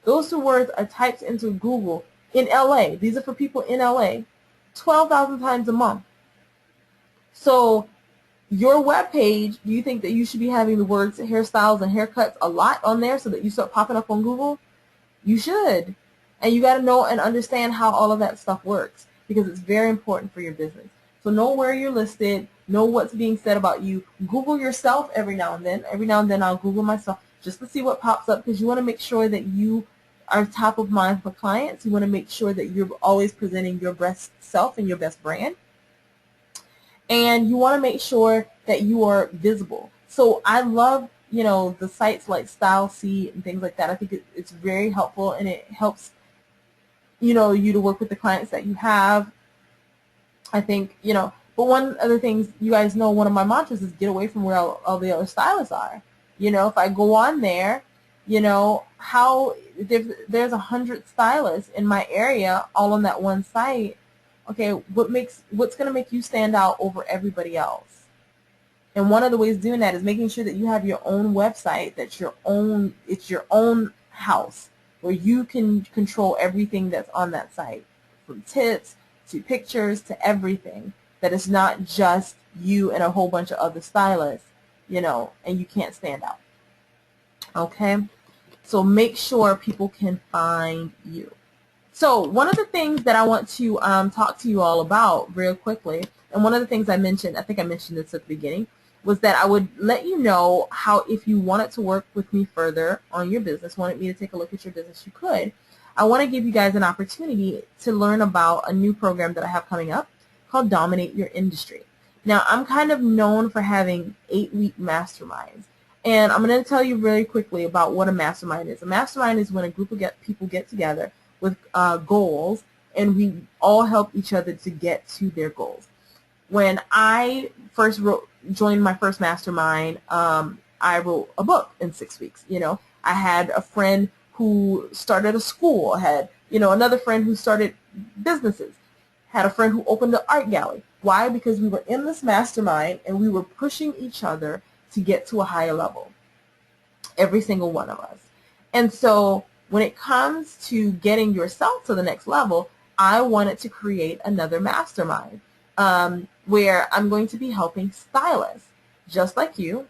Those two words are typed into Google in LA. These are for people in LA. 12,000 times a month. So your web page, do you think that you should be having the words hairstyles and haircuts a lot on there so that you start popping up on Google? You should. And you got to know and understand how all of that stuff works, because it's very important for your business. So know where you're listed, know what's being said about you. Google yourself every now and then. Every now and then I'll Google myself just to see what pops up, because you want to make sure that you are top of mind for clients. You want to make sure that you're always presenting your best self and your best brand. And you want to make sure that you are visible. So I love, the sites like Stylists and things like that. I think it's very helpful, and it helps, you to work with the clients that you have. I think, but one of the things you guys know, one of my mantras is get away from where all the other stylists are. If I go on there, how there's 100 stylists in my area all on that one site. Okay, what's going to make you stand out over everybody else? And one of the ways of doing that is making sure that you have your own website, it's your own house where you can control everything that's on that site, from tips to pictures to everything, that it's not just you and a whole bunch of other stylists, and you can't stand out. Okay? So make sure people can find you. So one of the things that I want to talk to you all about real quickly, and one of the things I think I mentioned this at the beginning, was that I would let you know how, if you wanted to work with me further on your business, wanted me to take a look at your business, you could. I want to give you guys an opportunity to learn about a new program that I have coming up called Dominate Your Industry. Now, I'm kind of known for having 8-week masterminds. And I'm going to tell you really quickly about what a mastermind is. A mastermind is when a group of people get together with goals, and we all help each other to get to their goals. When I first joined my first mastermind, I wrote a book in 6 weeks. I had a friend who started a school, had another friend who started businesses, had a friend who opened an art gallery. Why? Because we were in this mastermind and we were pushing each other to get to a higher level, every single one of us. And so when it comes to getting yourself to the next level, I wanted to create another mastermind where I'm going to be helping stylists just like you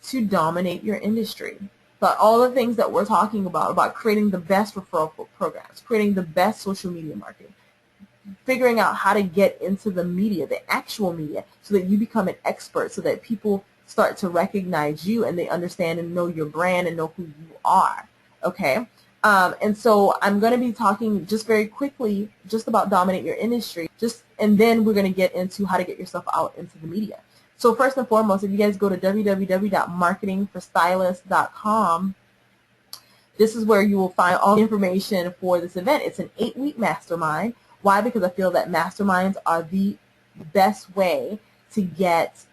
to dominate your industry. But all the things that we're talking about creating the best referral programs, creating the best social media marketing, figuring out how to get into the media, the actual media, so that you become an expert, so that people start to recognize you and they understand and know your brand and know who you are. Okay? And so I'm going to be talking just very quickly just about dominate your industry, and then we're going to get into how to get yourself out into the media. So first and foremost, if you guys go to www.marketingforstylists.com, this is where you will find all the information for this event. It's an 8-week mastermind. Why? Because I feel that masterminds are the best way to get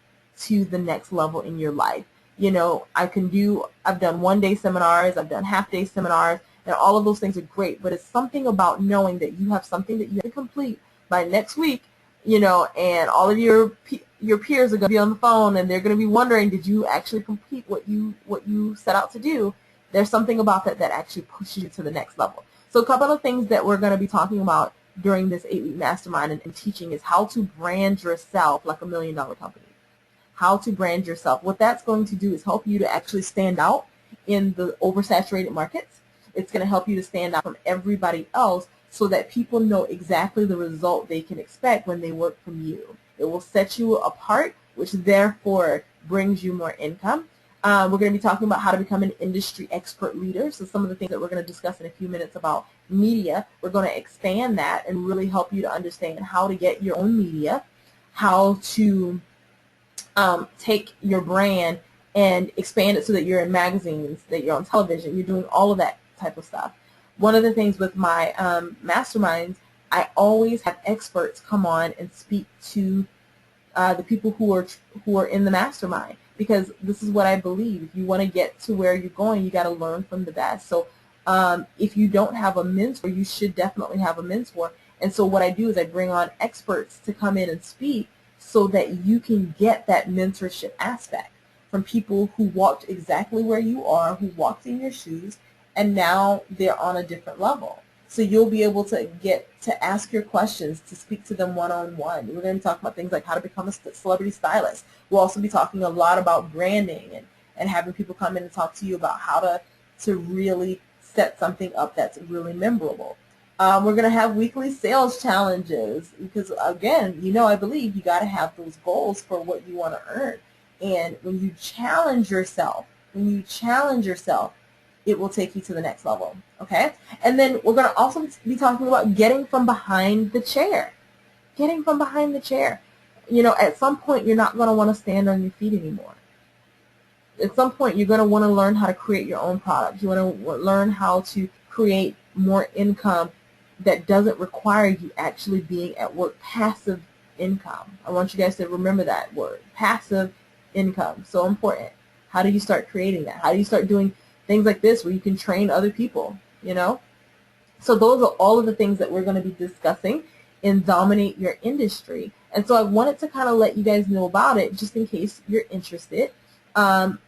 to the next level in your life. I've done one-day seminars, I've done half-day seminars, and all of those things are great, but it's something about knowing that you have something that you have to complete by next week, and all of your peers are going to be on the phone, and they're going to be wondering, did you actually complete what you set out to do? There's something about that actually pushes you to the next level. So a couple of things that we're going to be talking about during this 8-week mastermind and teaching is how to brand yourself like $1 million company. How to brand yourself. What that's going to do is help you to actually stand out in the oversaturated markets. It's going to help you to stand out from everybody else so that people know exactly the result they can expect when they work from you. It will set you apart, which therefore brings you more income. We're going to be talking about how to become an industry expert leader. So some of the things that we're going to discuss in a few minutes about media, we're going to expand that and really help you to understand how to get your own media, how to take your brand and expand it so that you're in magazines, that you're on television, you're doing all of that type of stuff. One of the things with my masterminds, I always have experts come on and speak to the people who are in the mastermind, because this is what I believe. If you want to get to where you're going, you got to learn from the best. So if you don't have a mentor, you should definitely have a mentor. And so what I do is I bring on experts to come in and speak so that you can get that mentorship aspect from people who walked exactly where you are, who walked in your shoes, and now they're on a different level. So you'll be able to get to ask your questions, to speak to them one-on-one. We're going to talk about things like how to become a celebrity stylist. We'll also be talking a lot about branding and having people come in and talk to you about how to really set something up that's really memorable. We're going to have weekly sales challenges because, again, I believe you got to have those goals for what you want to earn. And when you challenge yourself, it will take you to the next level, okay? And then we're going to also be talking about getting from behind the chair. Getting from behind the chair. you know, at some point you're not going to want to stand on your feet anymore. At some point you're going to want to learn how to create your own products. You want to learn how to create more income that doesn't require you actually being at work. Passive income. I want you guys to remember that word. Passive income. So important. How do you start creating that? How do you start doing things like this where you can train other people, you know? So those are all of the things that we're going to be discussing in Dominate Your Industry. And so I wanted to kind of let you guys know about it just in case you're interested. And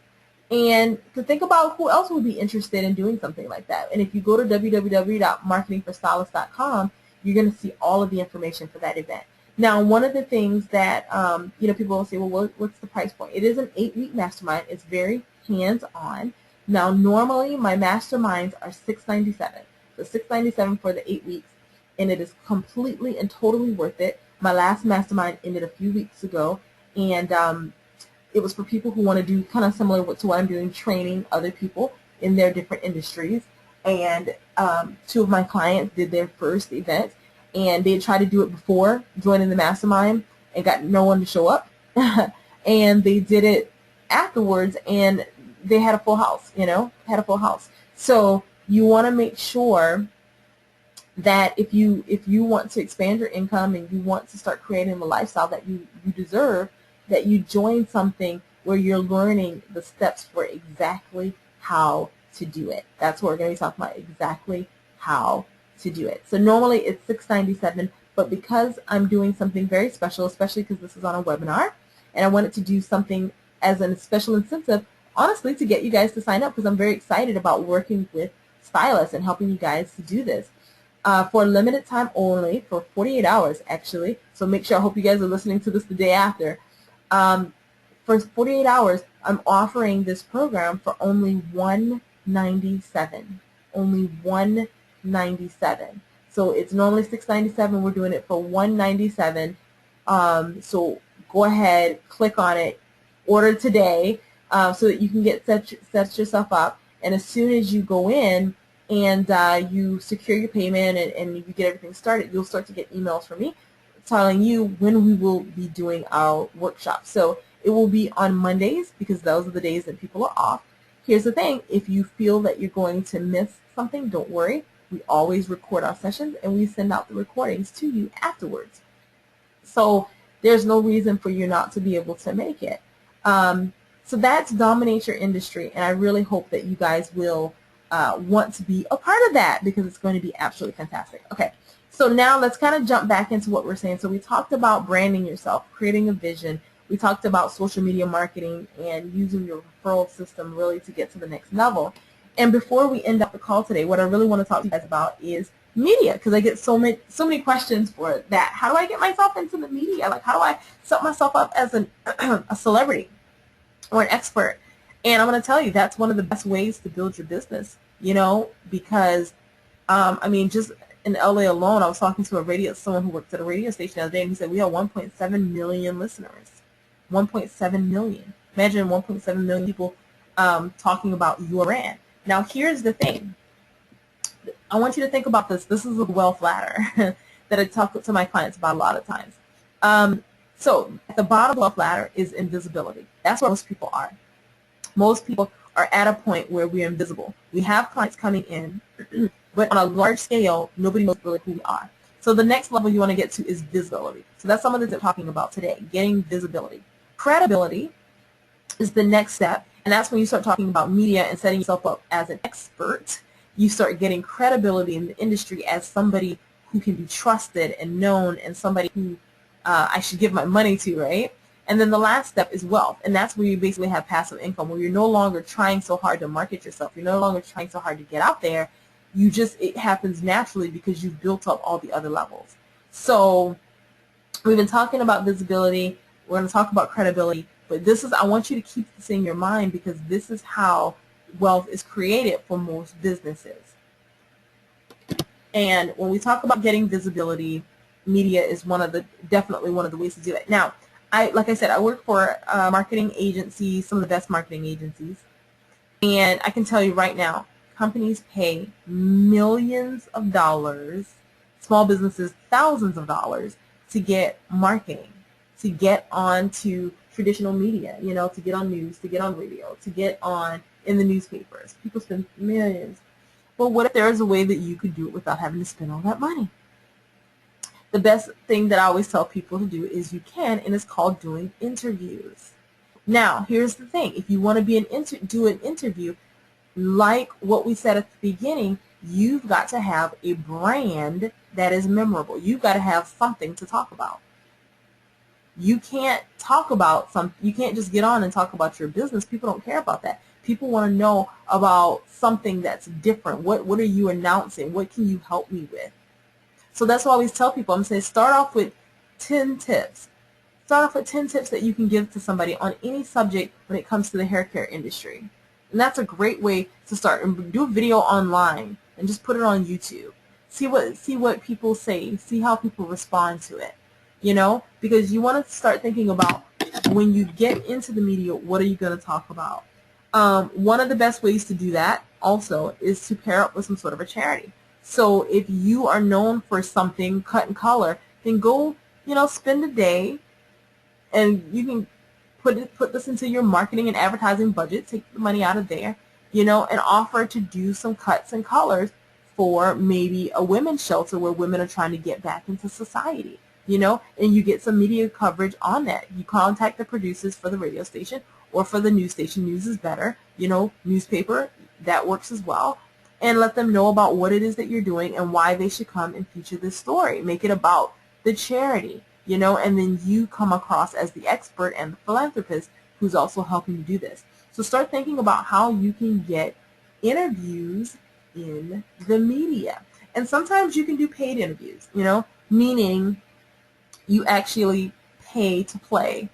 to think about who else would be interested in doing something like that. And if you go to www.marketingforstylists.com, you're going to see all of the information for that event. Now, one of the things that, you know, people will say, well, what's the price point? It is an 8-week mastermind. It's very hands-on. Now, normally my masterminds are $697. So $697 for the 8 weeks, and it is completely and totally worth it. My last mastermind ended a few weeks ago, and it was for people who want to do kind of similar to what I'm doing, training other people in their different industries. And 2 of my clients did their first event, and they tried to do it before joining the mastermind and got no one to show up. And they did it afterwards, and they had a full house, you know, had a full house. So you want to make sure that if you want to expand your income and you want to start creating the lifestyle that you deserve, that you join something where you're learning the steps for exactly how to do it. That's what we're going to be talking about, exactly how to do it. So normally it's $697, but because I'm doing something very special, especially because this is on a webinar, and I wanted to do something as a special incentive, honestly, to get you guys to sign up, because I'm very excited about working with stylists and helping you guys to do this. For a limited time only, for 48 hours actually, so make sure, I hope you guys are listening to this the day after. For 48 hours, I'm offering this program for only $197. Only $197. So it's normally $697. We're doing it for $197. So go ahead, click on it, order today, so that you can get set yourself up. And as soon as you go in and you secure your payment and you get everything started, you'll start to get emails from me telling you when we will be doing our workshop. So it will be on Mondays, because those are the days that people are off. Here's the thing, if you feel that you're going to miss something, don't worry. We always record our sessions and we send out the recordings to you afterwards. So there's no reason for you not to be able to make it. So that's Dominate Your Industry, and I really hope that you guys will want to be a part of that, because it's going to be absolutely fantastic. Okay. So now let's kind of jump back into what we're saying. So we talked about branding yourself, creating a vision. We talked about social media marketing and using your referral system really to get to the next level. And before we end up the call today, what I really want to talk to you guys about is media, because I get so many questions for that. How do I get myself into the media? Like, how do I set myself up as a celebrity or an expert? And I'm going to tell you, that's one of the best ways to build your business, you know, because, I mean, just in LA alone, I was talking to someone who worked at a radio station the other day, and he said we have 1.7 million listeners. 1.7 million. Imagine 1.7 million people talking about your brand. Now, here's the thing. I want you to think about this. This is a wealth ladder that I talk to my clients about a lot of times. So at the bottom of the wealth ladder is invisibility. That's where most people are. Most people are at a point where we're invisible. We have clients coming in, but on a large scale, nobody knows really who we are. So the next level you want to get to is visibility. So that's some of the things we're talking about today, getting visibility. Credibility is the next step, and that's when you start talking about media and setting yourself up as an expert. You start getting credibility in the industry as somebody who can be trusted and known, and somebody who I should give my money to, right? And then the last step is wealth, and that's where you basically have passive income, where you're no longer trying so hard to market yourself. You're no longer trying so hard to get out there. It happens naturally because you've built up all the other levels. So we've been talking about visibility. We're going to talk about credibility, but I want you to keep this in your mind, because this is how wealth is created for most businesses. And when we talk about getting visibility, media is definitely one of the ways to do it. Now, like I said, I work for a marketing agency, some of the best marketing agencies, and I can tell you right now, companies pay millions of dollars, small businesses thousands of dollars, to get marketing. to get onto traditional media, you know, to get on news, to get on radio, to get on in the newspapers. People spend millions. But what if there is a way that you could do it without having to spend all that money? The best thing that I always tell people to do is you can, and it's called doing interviews. Now, here's the thing. If you want to do an interview, like what we said at the beginning, you've got to have a brand that is memorable. You've got to have something to talk about. You can't you can't just get on and talk about your business. People don't care about that. People want to know about something that's different. What are you announcing? What can you help me with? So that's why I always tell people, I'm saying start off with 10 tips. Start off with 10 tips that you can give to somebody on any subject when it comes to the hair care industry. And that's a great way to start. And do a video online and just put it on YouTube. See what people say. See how people respond to it. You know, because you want to start thinking about when you get into the media, what are you going to talk about? One of the best ways to do that also is to pair up with some sort of a charity. So if you are known for something, cut and color, then go, you know, spend a day, and you can put this into your marketing and advertising budget, take the money out of there, you know, and offer to do some cuts and colors for maybe a women's shelter where women are trying to get back into society, you know, and you get some media coverage on that. You contact the producers for the radio station or for the news station. News is better, you know, newspaper, that works as well. And let them know about what it is that you're doing and why they should come and feature this story. Make it about the charity, you know, and then you come across as the expert and the philanthropist who's also helping you do this. So start thinking about how you can get interviews in the media. And sometimes you can do paid interviews, you know, meaning you actually pay to play.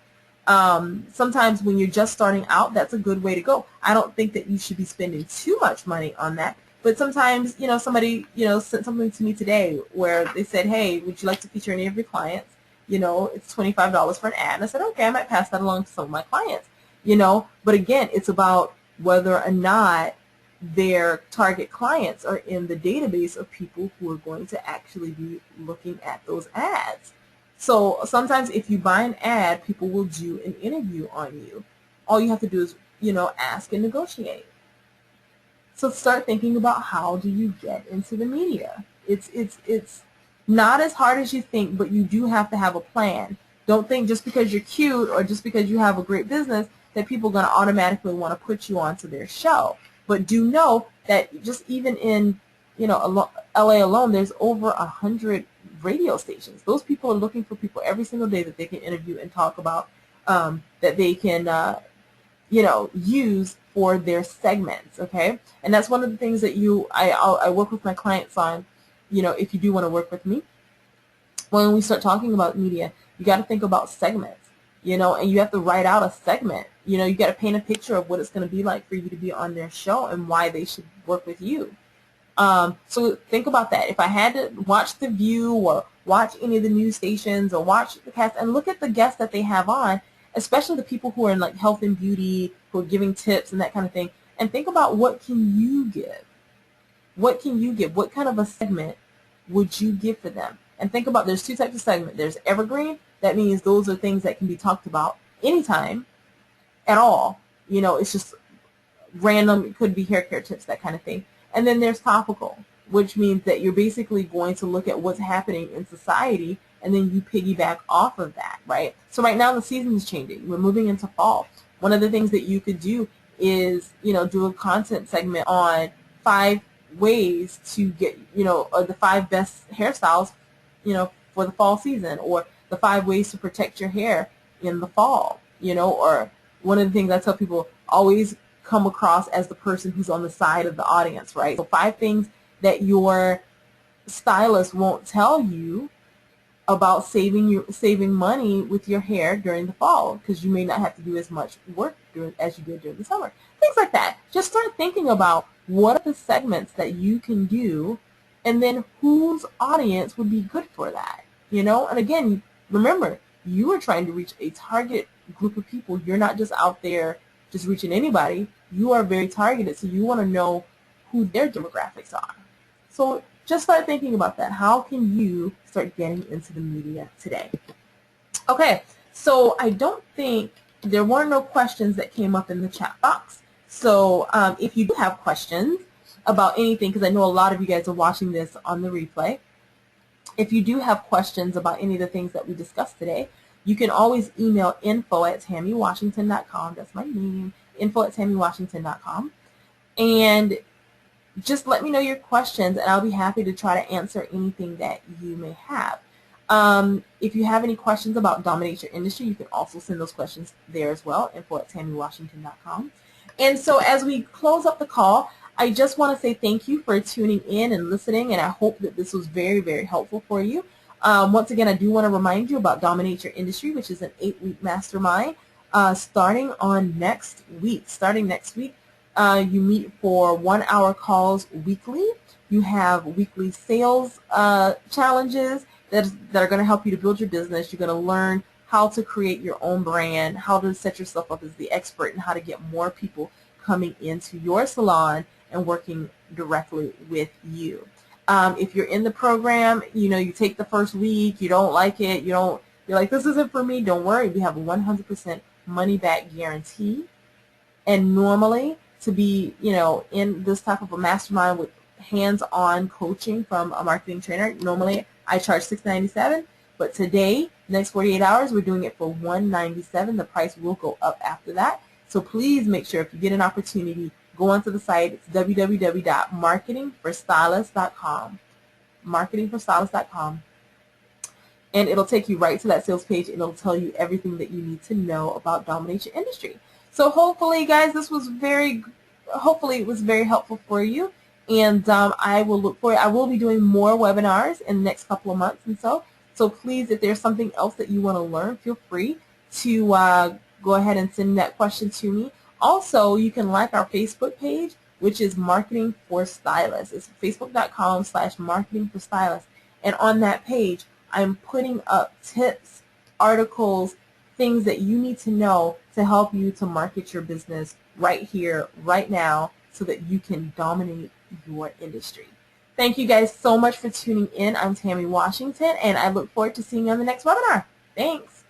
Sometimes when you're just starting out, that's a good way to go. I don't think that you should be spending too much money on that. But sometimes, you know, somebody, you know, sent something to me today where they said, hey, would you like to feature any of your clients? You know, it's $25 for an ad. And I said, okay, I might pass that along to some of my clients, you know. But again, it's about whether or not their target clients are in the database of people who are going to actually be looking at those ads. So sometimes if you buy an ad, people will do an interview on you. All you have to do is, you know, ask and negotiate. So start thinking about how do you get into the media. It's not as hard as you think, but you do have to have a plan. Don't think just because you're cute or just because you have a great business that people are going to automatically want to put you onto their show. But do know that just even in, you know, LA alone, there's over 100 radio stations. Those people are looking for people every single day that they can interview and talk about, that they can, you know, use for their segments, okay? And that's one of the things that I work with my clients on, you know, if you do want to work with me. When we start talking about media, you got to think about segments, you know, and you have to write out a segment. You know, you got to paint a picture of what it's going to be like for you to be on their show and why they should work with you. So think about that. If I had to watch The View or watch any of the news stations or watch the cast and look at the guests that they have on, especially the people who are in like health and beauty, who are giving tips and that kind of thing, and think about what can you give? What can you give? What kind of a segment would you give for them? And think about, there's two types of segment. There's evergreen. That means those are things that can be talked about anytime at all. You know, it's just random. It could be hair care tips, that kind of thing. And then there's topical, which means that you're basically going to look at what's happening in society and then you piggyback off of that, right? So right now the season is changing. We're moving into fall. One of the things that you could do is, you know, do a content segment on 5 ways to get, you know, or the 5 best hairstyles, you know, for the fall season, or the 5 ways to protect your hair in the fall, you know. Or one of the things I tell people, always come across as the person who's on the side of the audience, right? So 5 things that your stylist won't tell you about saving money with your hair during the fall, because you may not have to do as much work as you did during the summer. Things like that. Just start thinking about what are the segments that you can do, and then whose audience would be good for that, you know? And again, remember, you are trying to reach a target group of people. You're not just out there just reaching anybody. You are very targeted, so you want to know who their demographics are. So just start thinking about that. How can you start getting into the media today? Okay, So I don't think there were no questions that came up in the chat box. So if you do have questions about anything, because I know a lot of you guys are watching this on the replay, if you do have questions about any of the things that we discussed today, you can always email info@tammywashington.com. That's my name, info@tammywashington.com. And just let me know your questions, and I'll be happy to try to answer anything that you may have. If you have any questions about Dominate Your Industry, you can also send those questions there as well, info@tammywashington.com. And so as we close up the call, I just want to say thank you for tuning in and listening, and I hope that this was very, very helpful for you. Once again, I do want to remind you about Dominate Your Industry, which is an 8-week mastermind starting next week. You meet for 1-hour calls weekly. You have weekly sales challenges that are going to help you to build your business. You're going to learn how to create your own brand, how to set yourself up as the expert, and how to get more people coming into your salon and working directly with you. If you're in the program, you take the first week, you don't like it, you're like, this isn't for me, don't worry. We have a 100% money back guarantee. And normally, to be, in this type of a mastermind with hands-on coaching from a marketing trainer, normally I charge $697, but today, next 48 hours, we're doing it for $197. The price will go up after that. So please make sure, if you get an opportunity, go onto the site. It's www.marketingforstylists.com. Marketingforstylists.com. And it'll take you right to that sales page, and it'll tell you everything that you need to know about Dominate Your Industry. So hopefully, guys, hopefully it was very helpful for you. And I will be doing more webinars in the next couple of months and so. So please, if there's something else that you want to learn, feel free to go ahead and send that question to me. Also, you can like our Facebook page, which is Marketing for Stylists. It's facebook.com/Marketing for Stylists. And on that page, I'm putting up tips, articles, things that you need to know to help you to market your business right here, right now, so that you can dominate your industry. Thank you guys so much for tuning in. I'm Tammy Washington, and I look forward to seeing you on the next webinar. Thanks.